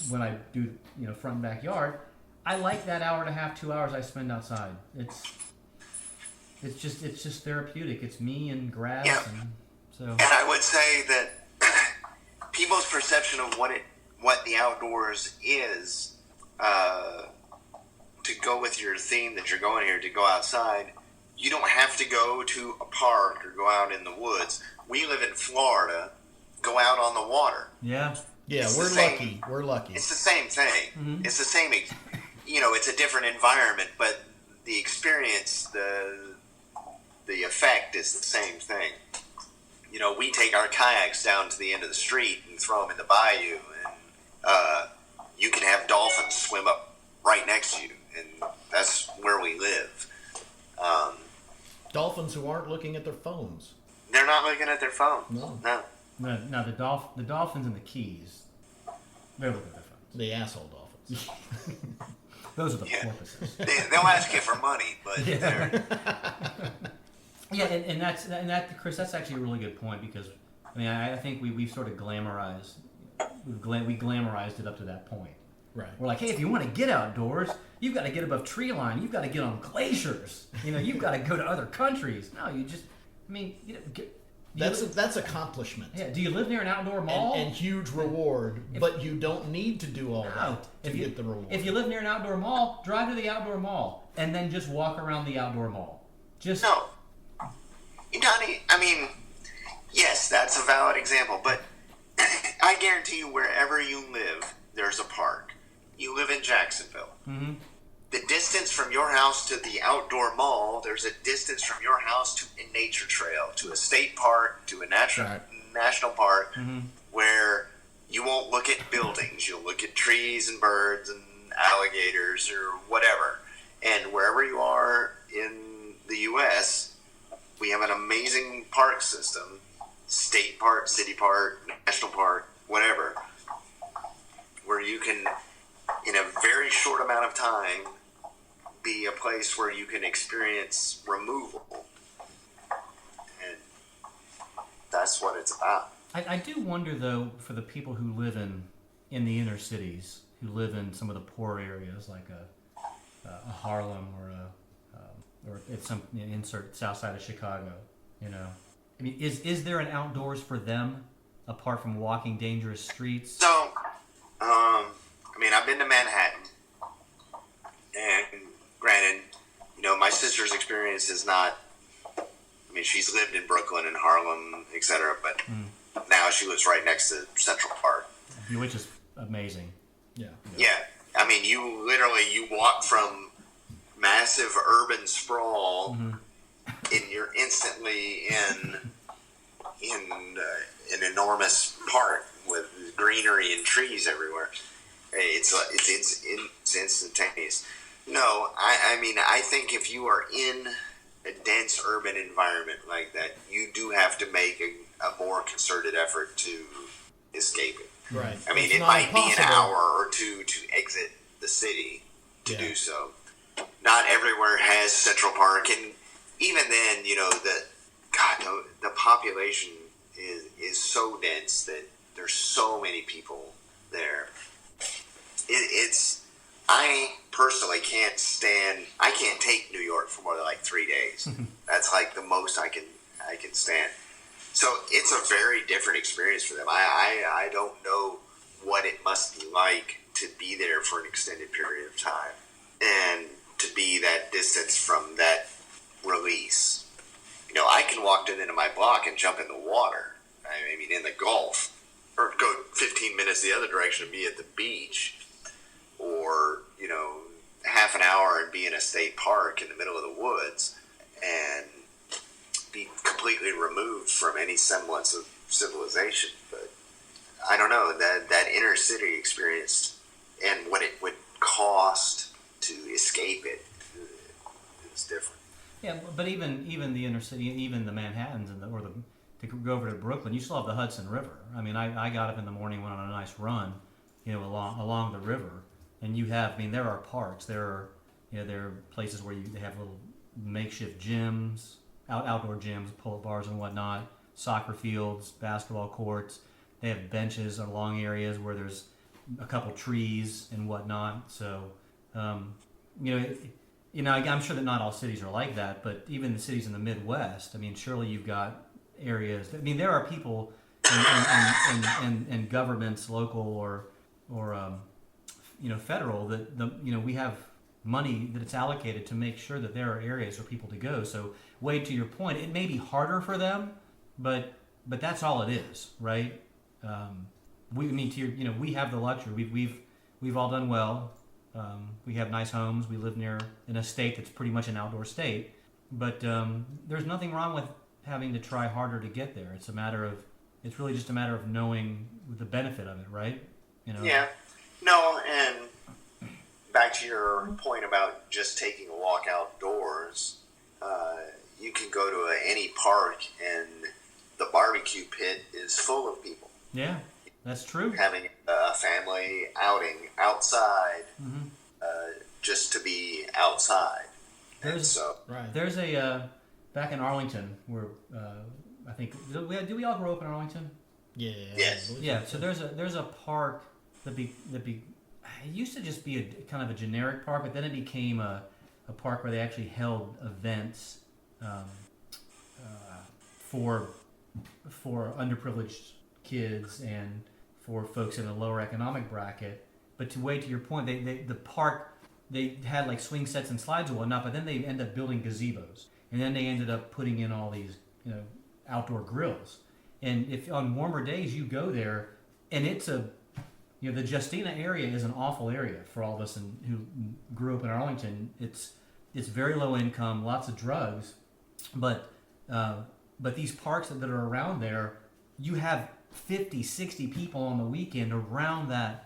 when I do front and backyard. I like that hour and a half, 2 hours I spend outside. It's just therapeutic. It's me and grass, and so. And I would say that people's perception of what the outdoors is, to go with your theme that you're going here, to go outside, you don't have to go to a park or go out in the woods. We live in Florida. Go out on the water. Yeah. Yeah, It's we're the same. lucky. We're lucky. It's the same thing. Mm-hmm. It's the same. It's a different environment, but the experience, the effect is the same thing. We take our kayaks down to the end of the street and throw them in the bayou, and you can have dolphins swim up right next to you, and that's where we live. Dolphins who aren't looking at their phones. They're not looking at their phone. No. No, the dolphins and the Keys, they're looking at their phones. The asshole dolphins. Those are the Yeah. porpoises. They'll ask you for money, but they're... Yeah, and Chris, that's actually a really good point, because I think we've sort of glamorized it up to that point. Right. We're like, hey, if you want to get outdoors, you've got to get above tree line. You've got to get on glaciers. You've got to go to other countries. No, you just, That's accomplishment. Yeah. Do you live near an outdoor mall? And huge reward, but you don't need to do all No. that to get the reward. If you live near an outdoor mall, drive to the outdoor mall and then just walk around the outdoor mall. Just No. Donnie, yes, that's a valid example, but I guarantee you wherever you live, there's a park. You live in Jacksonville. Mm-hmm. The distance from your house to the outdoor mall, there's a distance from your house to a nature trail, to a state park, to a national park, where you won't look at buildings. You'll look at trees and birds and alligators or whatever. And wherever you are in the U.S., we have an amazing park system, state park, city park, national park, whatever. where you can, in a very short amount of time, be a place where you can experience removal. And that's what it's about. I do wonder though, for the people who live in the inner cities, who live in some of the poor areas like a Harlem or it's some insert south side of Chicago. You know, I mean, is there an outdoors for them apart from walking dangerous streets? So, I mean, I've been to Manhattan, and granted, you know, my sister's experience is not. I mean, she's lived in Brooklyn and Harlem, etc., but now she lives right next to Central Park, Which is amazing. Yeah. Yeah, I mean, you walk from massive urban sprawl, and you're instantly in an enormous park with greenery and trees everywhere. It's instantaneous. No, I mean, I think if you are in a dense urban environment like that, you do have to make a more concerted effort to escape it. Right. I mean, It's it not might be an impossible. hour or two to exit the city to do so. Not everywhere has Central Park, and even then, you know, the population is so dense that there's so many people there. I personally can't take New York for more than like 3 days. That's like the most I can stand. So it's a very different experience for them. I don't know what it must be like to be there for an extended period of time and to be that distance from that release. You know, I can walk into my block and jump in the water. I mean, in the Gulf, or go 15 minutes the other direction and be at the beach, or, you know, half an hour and be in a state park in the middle of the woods and be completely removed from any semblance of civilization. But I don't know, that inner city experience and what it would cost to escape it is different. Yeah, but even the inner city, even the Manhattans to go over to Brooklyn, you still have the Hudson River. I mean, I got up in the morning, went on a nice run, you know, along the river, and there are parks, there are places where they have little makeshift gyms, outdoor gyms, pull-up bars and whatnot, soccer fields, basketball courts. They have benches along areas where there's a couple trees and whatnot. So, I'm sure that not all cities are like that, but even the cities in the Midwest, I mean, surely you've got areas. I mean, there are people and governments, local or federal, that we have money that it's allocated to make sure that there are areas for people to go. So, Wade, to your point, it may be harder for them, but that's all it is, right? We have the luxury. We've all done well. We have nice homes. We live in a state that's pretty much an outdoor state. But there's nothing wrong with having to try harder to get there. It's really just a matter of knowing the benefit of it, right? You know? Yeah. No, and back to your point about just taking a walk outdoors, you can go to any park and the barbecue pit is full of people. Yeah, that's true. Having a family outing outside, just to be outside. There's a back in Arlington where I think do we all grow up in Arlington? Yeah. Yes. Yeah. So there's a park that it used to just be a kind of a generic park, but then it became a park where they actually held events for underprivileged kids and for folks in a lower economic bracket. But to your point, the park, they had like swing sets and slides and whatnot, but then they ended up building gazebos, and then they ended up putting in all these outdoor grills. And if on warmer days you go there, and it's the Justina area is an awful area for all of us who grew up in Arlington. It's very low income, lots of drugs, but these parks that are around there, you have 50, 60 people on the weekend around that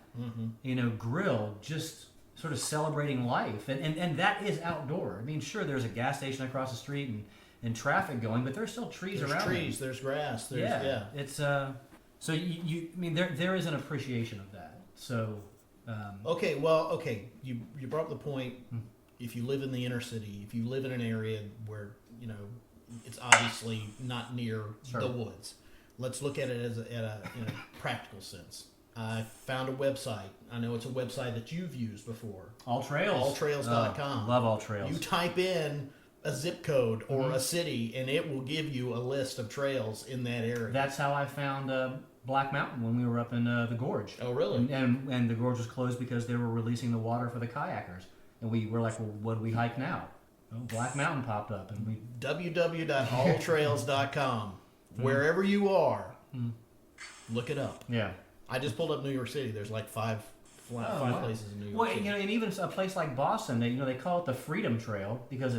grill, just sort of celebrating life, and that is outdoor. I mean, sure, there's a gas station across the street and traffic going, but there's still trees around. There's trees, there's grass, It's so there is an appreciation of that. So Okay, well, okay, you brought up the point. If you live in the inner city, if you live in an area where it's obviously not near Sure. the woods, let's look at it as in a practical sense. I found a website. I know it's a website that you've used before. All Trails. Alltrails.com. Love All Trails. You type in a zip code or a city, and it will give you a list of trails in that area. That's how I found Black Mountain when we were up in the gorge. Oh, really? And the gorge was closed because they were releasing the water for the kayakers. And we were like, well, what do we hike now? Well, Black Mountain popped up, and we www.alltrails.com. Wherever you are, look it up. yeah. I just pulled up New York City. There's like five wow. places in New York Well, City. and even a place like Boston, they call it the Freedom Trail because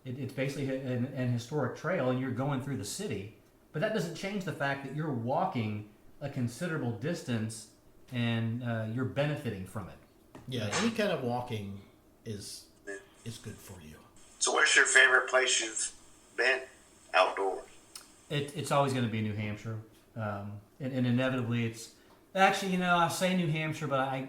it's basically an historic trail, and you're going through the city. But that doesn't change the fact that you're walking a considerable distance, and you're benefiting from it. Yeah, any kind of walking is good for you. So, where's your favorite place you've been outdoors? It's always going to be New Hampshire, and inevitably it's actually I say New Hampshire, but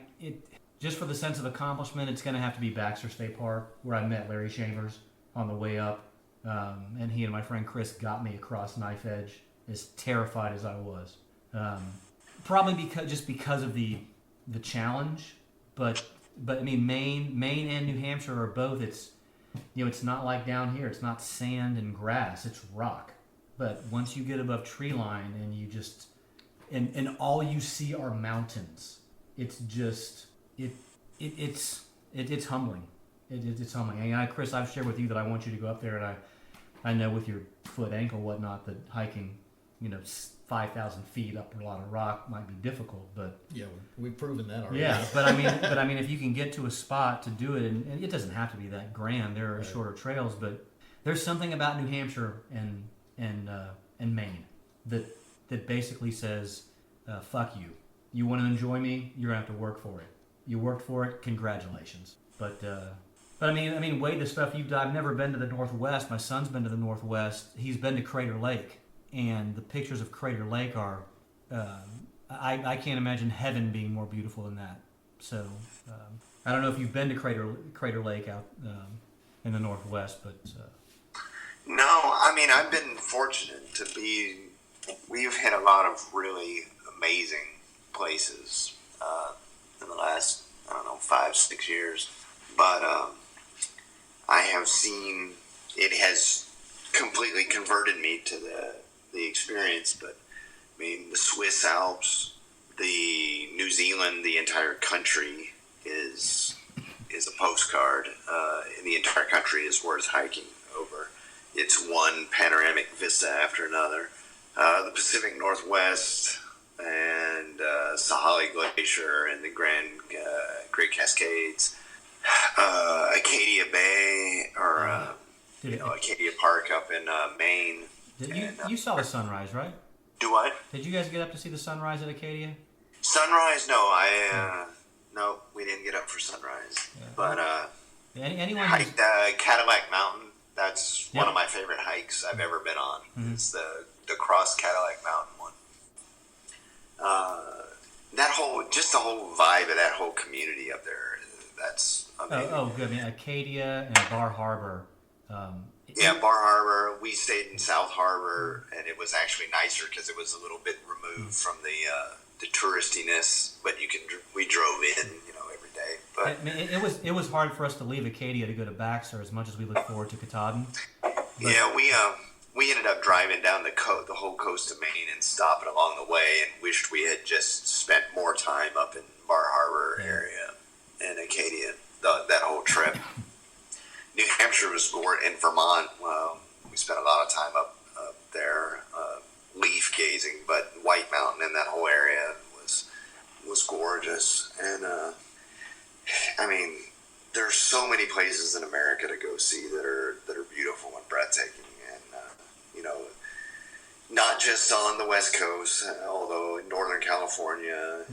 just for the sense of accomplishment, it's going to have to be Baxter State Park, where I met Larry Chambers on the way up, and he and my friend Chris got me across Knife Edge, as terrified as I was. Probably because of the challenge, but I mean Maine and New Hampshire are both. It's it's not like down here. It's not sand and grass. It's rock. But once you get above tree line and you just and all you see are mountains, it's just it's humbling. It's humbling. And Chris, I've shared with you that I want you to go up there, and I know with your foot, ankle, whatnot, that hiking 5,000 feet up a lot of rock might be difficult, but Yeah, we've proven that already. yeah, but I mean, if you can get to a spot to do it, and it doesn't have to be that grand. There are shorter trails, but there's something about New Hampshire and Maine that basically says, "Fuck you. You want to enjoy me? You're gonna have to work for it. You worked for it. Congratulations." But I mean, Wade, the stuff you've done. I've never been to the Northwest. My son's been to the Northwest. He's been to Crater Lake, and the pictures of Crater Lake are. I can't imagine heaven being more beautiful than that. So I don't know if you've been to Crater Lake out in the Northwest, but No, I mean, I've been fortunate to be. We've hit a lot of really amazing places in the last, 5-6 years. But I have seen it has completely converted me to the experience. But I mean, the Swiss Alps, the New Zealand, the entire country is a postcard. And the entire country is worth hiking over. It's one panoramic vista after another. The Pacific Northwest and Sahalie Glacier and the Great Cascades, Acadia Bay, or Acadia Park up in Maine. you saw the sunrise, right? Do what? Did you guys get up to see the sunrise at Acadia? Sunrise? No, no, we didn't get up for sunrise. But Anyone who's, hiked Cadillac Mountain. That's Yep. one of my favorite hikes I've ever been on. It's the Cross Cadillac Mountain one. The whole vibe of that whole community up there. That's amazing. oh, good. I mean, Acadia and Bar Harbor. Yeah, Bar Harbor. We stayed in South Harbor, and it was actually nicer because it was a little bit removed from the touristiness. But we drove in, every day. But I mean, it was hard for us to leave Acadia to go to Baxter as much as we look forward to Katahdin. yeah, we ended up driving down the whole coast of Maine and stopping along the way, and wished we had just spent more time up in Bar Harbor area and Acadia. That whole trip. New Hampshire was gorgeous. In Vermont, we spent a lot of time up there, leaf gazing. But White Mountain and that whole area was gorgeous. And I mean, there's so many places in America to go see that are beautiful and breathtaking. And not just on the West Coast, although in Northern California.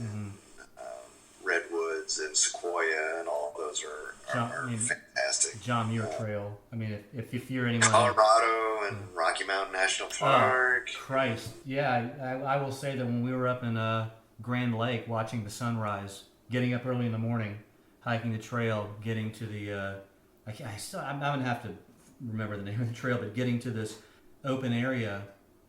Redwoods and Sequoia and all those are fantastic. John Muir Trail. I mean, if you're anyone, Colorado and Rocky Mountain National Park. Christ, yeah. I will say that when we were up in Grand Lake watching the sunrise, getting up early in the morning, hiking the trail, getting to the I'm gonna have to remember the name of the trail, but getting to this open area,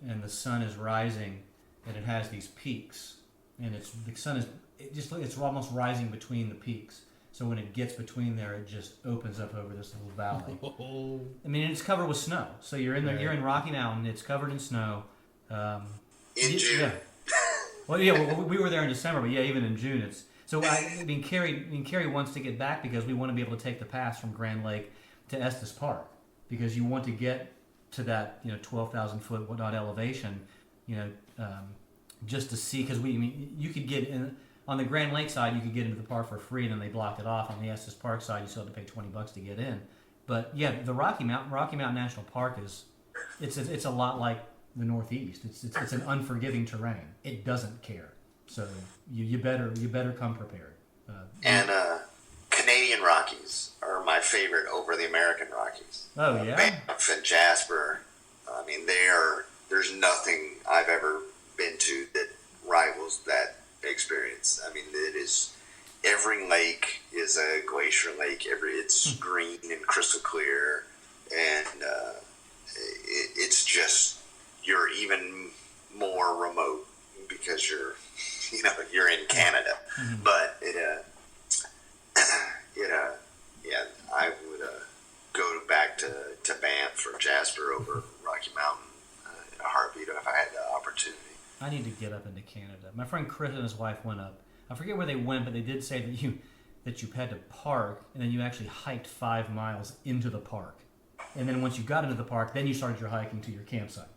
and the sun is rising, and it has these peaks, and the sun is it's almost rising between the peaks. So when it gets between there, it just opens up over this little valley. Oh, I mean, it's covered with snow. So you're in there. Right. You're in Rocky Mountain. It's covered in snow. In June. Yeah. Well, yeah, we were there in December, but yeah, even in June, it's so. Carrie wants to get back because we want to be able to take the pass from Grand Lake to Estes Park because you want to get to that 12,000 foot whatnot elevation, just to see because you could get in on the Grand Lake side, you could get into the park for free, and then they blocked it off. On the Estes Park side, you still have to pay $20 to get in. But yeah, the Rocky Mountain National Park it's a lot like the Northeast. It's an unforgiving terrain. It doesn't care. So you better come prepared. And Canadian Rockies are my favorite over the American Rockies. Oh yeah. Banff and Jasper. I mean, there's nothing I've ever been to that rivals that experience. I mean, it is. Every lake is a glacier lake. It's green and crystal clear, and it's just you're even more remote because you're in Canada. Mm-hmm. But yeah, I would go back to Banff or Jasper over Rocky Mountain in a heartbeat if I had the opportunity. I need to get up into Canada. My friend Chris and his wife went up. I forget where they went, but they did say that you had to park, and then you actually hiked 5 miles into the park. And then once you got into the park, then you started your hiking to your campsite.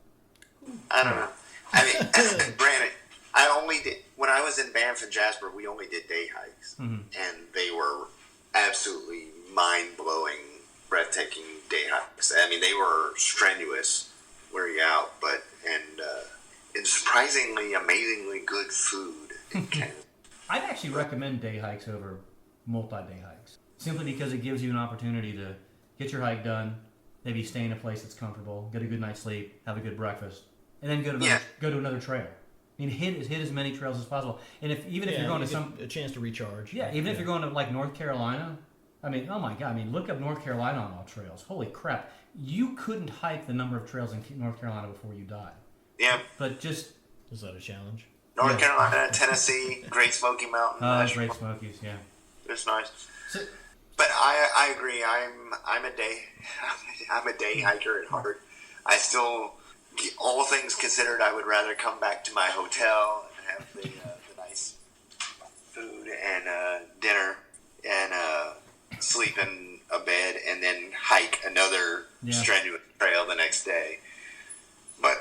I don't know. I mean, granted, I only did, when I was in Banff and Jasper, we only did day hikes. Mm-hmm. And they were absolutely mind-blowing, breathtaking day hikes. I mean, they were strenuous, wear you out, and surprisingly, amazingly good food in Canada. I'd actually recommend day hikes over multi-day hikes, simply because it gives you an opportunity to get your hike done, maybe stay in a place that's comfortable, get a good night's sleep, have a good breakfast, and then go to another trail. I mean, hit as many trails as possible. And if you're going to a chance to recharge. Yeah, even if you're going to like North Carolina, I mean, oh my God, I mean, look up North Carolina on all trails. Holy crap, you couldn't hike the number of trails in North Carolina before you died. Yeah, but just is that a challenge? North Carolina, Tennessee, Great Smoky Mountain. Great Smokies, yeah. It's nice. But I agree. I'm a day hiker at heart. I still, all things considered, I would rather come back to my hotel and have the nice food and dinner and sleep in a bed and then hike another strenuous trail the next day. But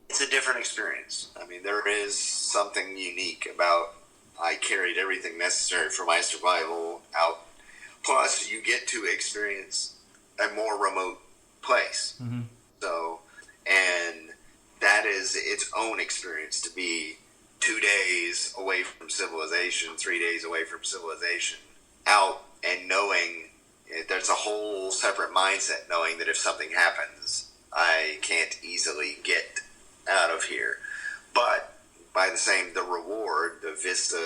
it's a different experience. I mean, there is something unique about. I carried everything necessary for my survival out. Plus, you get to experience a more remote place. Mm-hmm. So, and that is its own experience to be 2 days away from civilization, 3 days away from civilization, out and knowing there's a whole separate mindset, knowing that if something happens, I can't easily get out of here. But by the reward, the vista,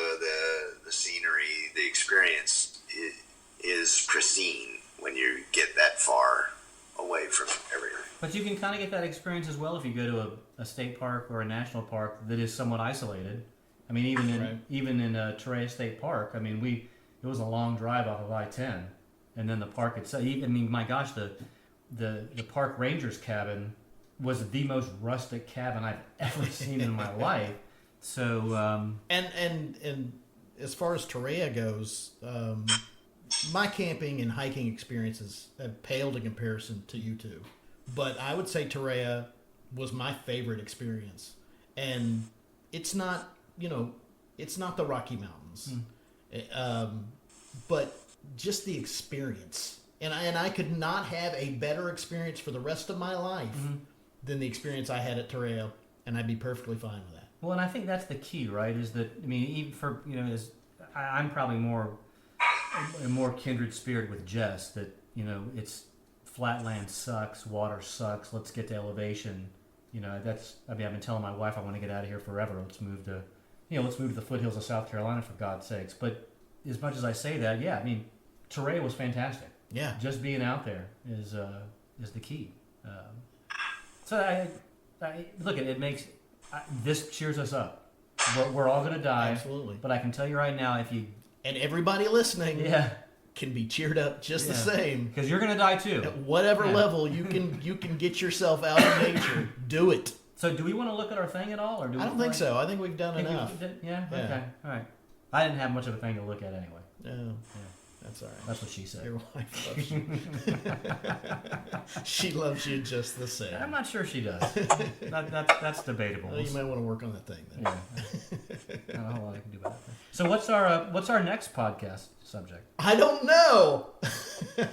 the scenery, the experience is pristine when you get that far away from everything. But you can kind of get that experience as well if you go to a state park or a national park that is somewhat isolated. I mean, even in Torreya State Park, I mean, it was a long drive off of I-10, and then the park itself. I mean, my gosh, the park ranger's cabin was the most rustic cabin I've ever seen in my life. So and as far as Torreya goes, my camping and hiking experiences have paled in comparison to you two. But I would say Torreya was my favorite experience, and it's not the Rocky Mountains, but just the experience. And I could not have a better experience for the rest of my life than the experience I had at Torreya, and I'd be perfectly fine with that. Well, and I think that's the key, right? Is that, I mean, even for, I'm probably a more kindred spirit with Jess, that, it's flatland sucks, water sucks, let's get to elevation. I've been telling my wife I want to get out of here forever. Let's move to let's move to the foothills of South Carolina for God's sakes. But as much as I say that, yeah, I mean, Teray was fantastic. Yeah. Just being out there is the key. So I look at it. Makes this cheers us up. We're all gonna die. Absolutely. But I can tell you right now, if you And everybody listening yeah, can be cheered up just the same. because you're gonna die too. At whatever Yeah. level you can get yourself out in nature, do it. So do we want to look at our thing at all, or do we? I don't think so. I think we've done Think we enough. did- yeah. Yeah. Okay. All right. I didn't have much of a thing to look at anyway. No, that's all right. That's what she said. Your wife loves you. She loves you just the same. I'm not sure she does. That's debatable. Well, you might want to work on that thing then. Yeah. I don't know what I can do about that. So what's our next podcast subject? I don't know.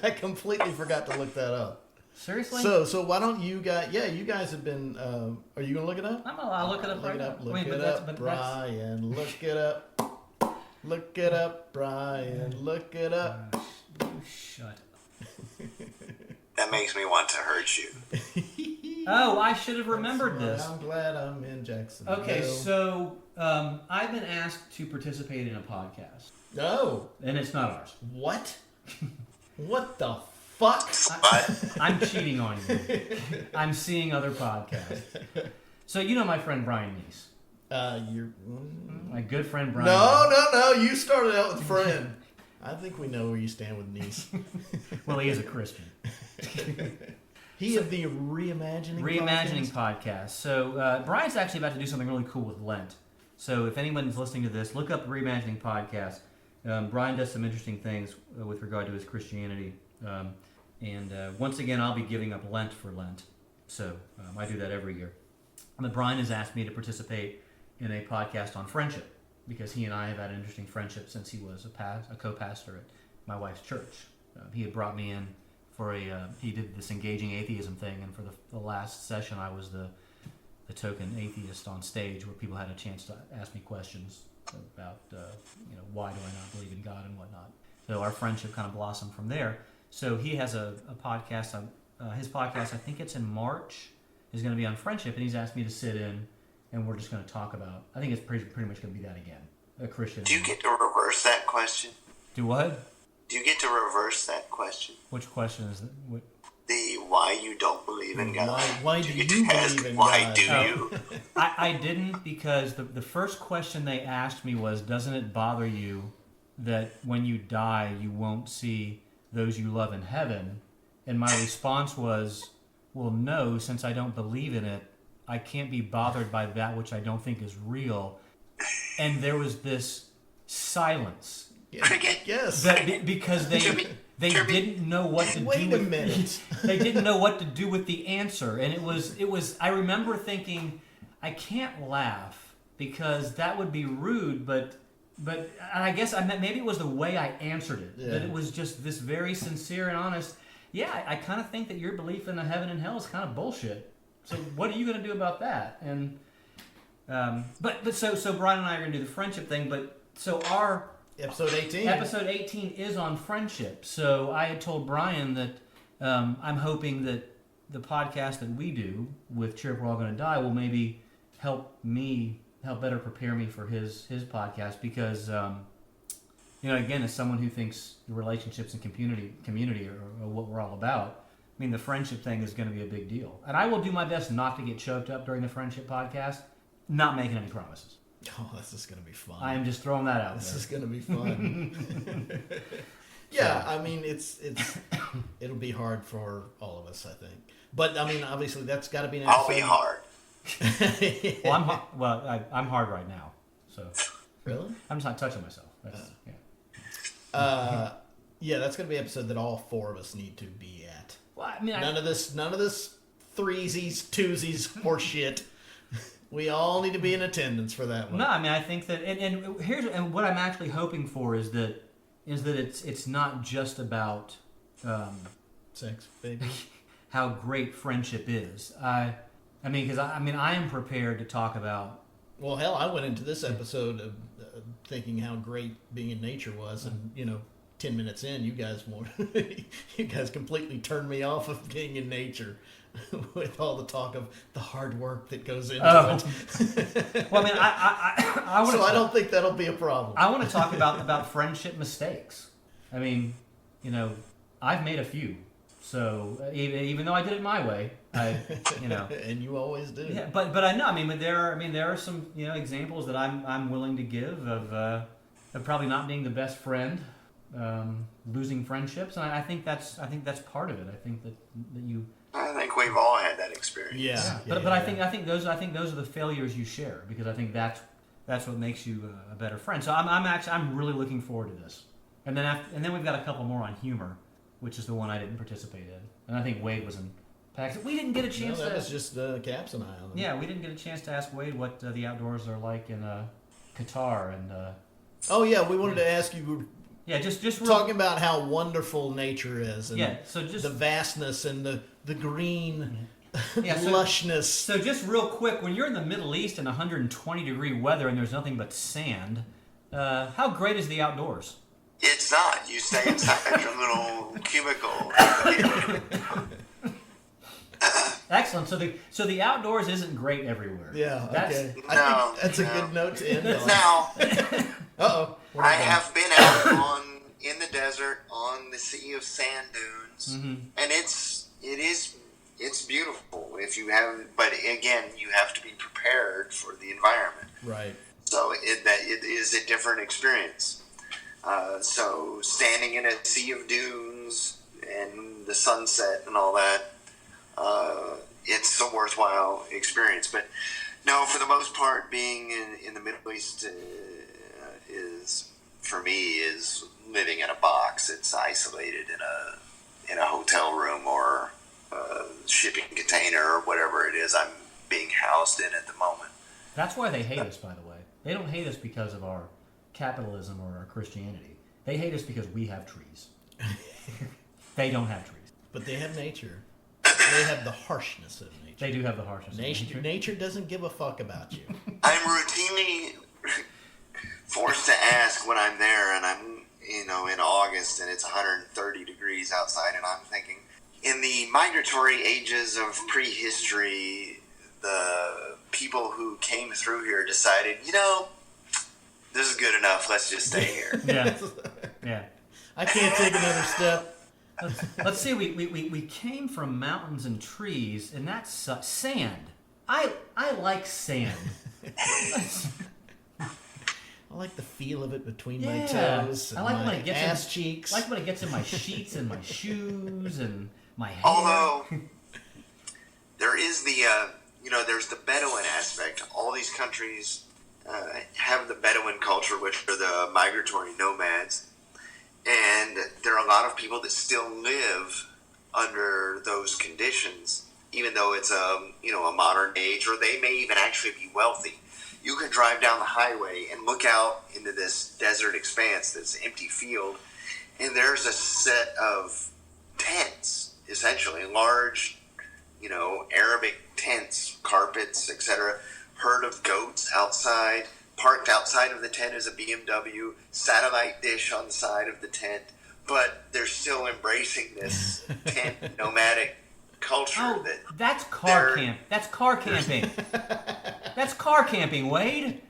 I completely forgot to look that up. Seriously? So why don't you guys? Yeah, you guys have been. Are you gonna look it up? I'll look it up Look right it now. up. Look Wait, it but that's- up, but that's- Brian. Look it up. Look it up, Brian. Look it up. You shut up. That makes me want to hurt you. Oh, I should have remembered That's this. why I'm glad I'm in Jacksonville. Okay, so I've been asked to participate in a podcast, No. and it's not ours. What? What the fuck? But I'm cheating on you. I'm seeing other podcasts. So you know my friend Brian Neese, You're. my good friend Brian. No. You started out with friend. I think we know where you stand with niece. Well, he is a Christian. He of the reimagining. Reimagining podcast? podcast. So Brian's actually about to do something really cool with Lent. So if anyone's listening to this, look up the Reimagining podcast. Brian does some interesting things with regard to his Christianity. And once again, I'll be giving up Lent for Lent. So I do that every year. But Brian has asked me to participate in a podcast on friendship because he and I have had an interesting friendship since he was a co-pastor at my wife's church. He had brought me in for he did this engaging atheism thing, and for the last session I was the token atheist on stage where people had a chance to ask me questions about why do I not believe in God and whatnot. So our friendship kind of blossomed from there. So he has a podcast. His podcast, I think it's in March, is going to be on friendship, and he's asked me to sit in, and we're just going to talk about. I think it's pretty much going to be that again. A Christian. do you get to reverse that question? Do what? Do you get to reverse that question? Which question is that? The why you don't believe in God. Why do get you to ask, believe in why God? do Oh. you? I didn't, because the first question they asked me was, doesn't it bother you that when you die you won't see those you love in heaven? And my response was, well, no, since I don't believe in it, I can't be bothered by that which I don't think is real. And there was this silence Yes. because they didn't know what to do. Wait a minute. They didn't know what to do with the answer, and it was. I remember thinking, I can't laugh because that would be rude, but I guess maybe it was the way I answered it. Yeah. That it was just this very sincere and honest. Yeah, I kind of think that your belief in a heaven and hell is kind of bullshit. So what are you going to do about that? And so Brian and I are going to do the friendship thing. But so our Episode 18. Episode 18 is on friendship. So I had told Brian that I'm hoping that the podcast that we do with Cheer Up We're All Gonna Die will maybe help better prepare me for his podcast because, again, as someone who thinks the relationships and community are what we're all about, I mean, the friendship thing is going to be a big deal. And I will do my best not to get choked up during the friendship podcast, not making any promises. Oh, this is going to be fun. I am just throwing that out This there. is going to be fun. Yeah, I mean, it'll be hard for all of us, I think. But I mean, obviously, that's got to be an I'll be hard. I'm hard right now, so Really? I'm just not touching myself. That's, Yeah, that's going to be an episode that all four of us need to be at. Well, I mean, None of this threesies, twosies, or shit. We all need to be in attendance for that one. no, I mean, I think that, and what I'm actually hoping for is that it's not just about Sex, baby. how great friendship is. I am prepared to talk about. Well, hell, I went into this episode of thinking how great being in nature was, and 10 minutes in, you guys completely turned me off of being in nature. with all the talk of the hard work that goes into Oh. it. Well, I mean, I want So to. I don't think that'll be a problem. I want to talk about friendship mistakes. I mean, you know, I've made a few. So even though I did it my way, you know. And you always do. Yeah, but I know. I mean, there are some examples that I'm willing to give of probably not being the best friend, losing friendships, and I think that's part of it. I think that you. I think we've all had that experience. Yeah. But I think those are the failures you share, because I think that's what makes you a better friend. So I'm really looking forward to this. And then we've got a couple more on humor, which is the one I didn't participate in. And I think Wade was in PAX. We didn't get a chance that to. was just Caps and I on them. Yeah, we didn't get a chance to ask Wade what the outdoors are like in Qatar and. Oh yeah, we wanted to ask you. Yeah, just real, Talking about how wonderful nature is, and Yeah, so just the vastness and the green Yeah, so- lushness. So just real quick, when you're in the Middle East in 120-degree weather and there's nothing but sand, how great is the outdoors? It's not. You stay inside your little cubicle. Excellent. So the outdoors isn't great everywhere. Yeah, That's, okay. No, I think that's a no. good note to end on. Now, Uh-oh. I have been out in the desert on the sea of sand dunes, and it's beautiful if you have. But again, you have to be prepared for the environment. Right. So it is a different experience. So standing in a sea of dunes and the sunset and all that, it's a worthwhile experience. But no, for the most part, being in the Middle East is, for me, is living in a box. It's isolated in a hotel room or a shipping container or whatever it is I'm being housed in at the moment. that's why they hate us, by the way. They don't hate us because of our capitalism or our Christianity. They hate us because we have trees. They don't have trees. But they have nature. They have the harshness of nature. They do have the harshness. of nature. Nature doesn't give a fuck about you. I'm routinely forced to ask when I'm there, and I'm in August and it's 130 degrees outside, and I'm thinking, in the migratory ages of prehistory, the people who came through here decided, this is good enough. Let's just stay here. Yeah, yeah. I can't take another step. Let's see. We came from mountains and trees, and that's sand. I like sand. I like the feel of it between my Yeah. toes and I like when my it gets ass in, cheeks. I like when it gets in my sheets and my shoes and my hair. Although there is there's the Bedouin aspect. All these countries have the Bedouin culture, which are the migratory nomads, and there are a lot of people that still live under those conditions, even though it's a modern age, or they may even actually be wealthy. You can drive down the highway and look out into this desert expanse, this empty field, and there's a set of tents, essentially large, Arabic tents, carpets, etc. Herd of goats outside. Parked outside of the tent is a BMW, satellite dish on the side of the tent, but they're still embracing this tent nomadic culture. Oh, that's car they're- camp. That's car camping. That's car camping, Wade.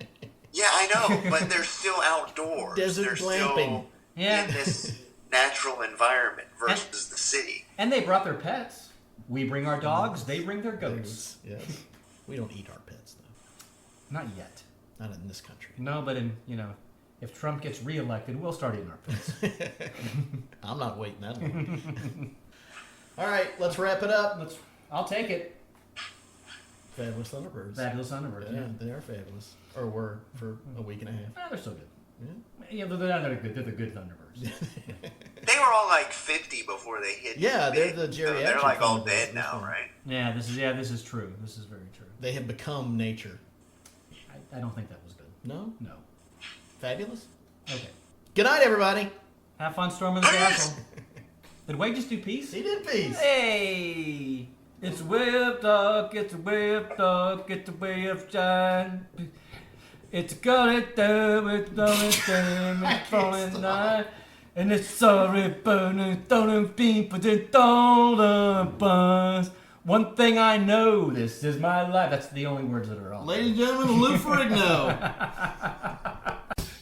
Yeah, I know, but they're still outdoors. Desert they're glamping. still Yeah. in this natural environment versus the city. And they brought their pets. We bring our dogs. They bring their goats. Yes. We don't eat our pets though. Not yet. Not in this country. No, but if Trump gets reelected, we'll start eating our pets. I'm not waiting that long. All right, let's wrap it up. I'll take it. Fabulous Thunderbirds. Fabulous Thunderbirds. Yeah. They are fabulous. Or were for a week and a half. They're still good. Yeah, they're not good. They're the good Thunderbirds. They were all like 50 before they hit. Yeah, big. they're the geriatric They're like all Thunderbirds. dead now, right? Yeah, this is true. This is very true. They have become nature. I don't think that was good. No? No. Fabulous? Okay. Good night, everybody. Have fun storming the castle. Did Wade just do peace? He did peace. Hey! It's a way of talk, it's a way of talk, it's a way of shine. It's gonna do, it's gonna do, it's falling night. And it's sorry, burning, don't people, they don't buzz. One thing I know, this is my life. That's the only words that are on. Ladies and gentlemen, Lou Ferrigno.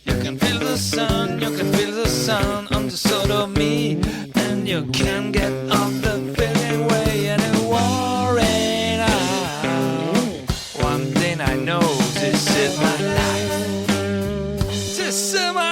You can feel the sun, you can feel the sun on the side of me, and you can't get off the feeling way anymore. And one thing I know, this is my life. This is my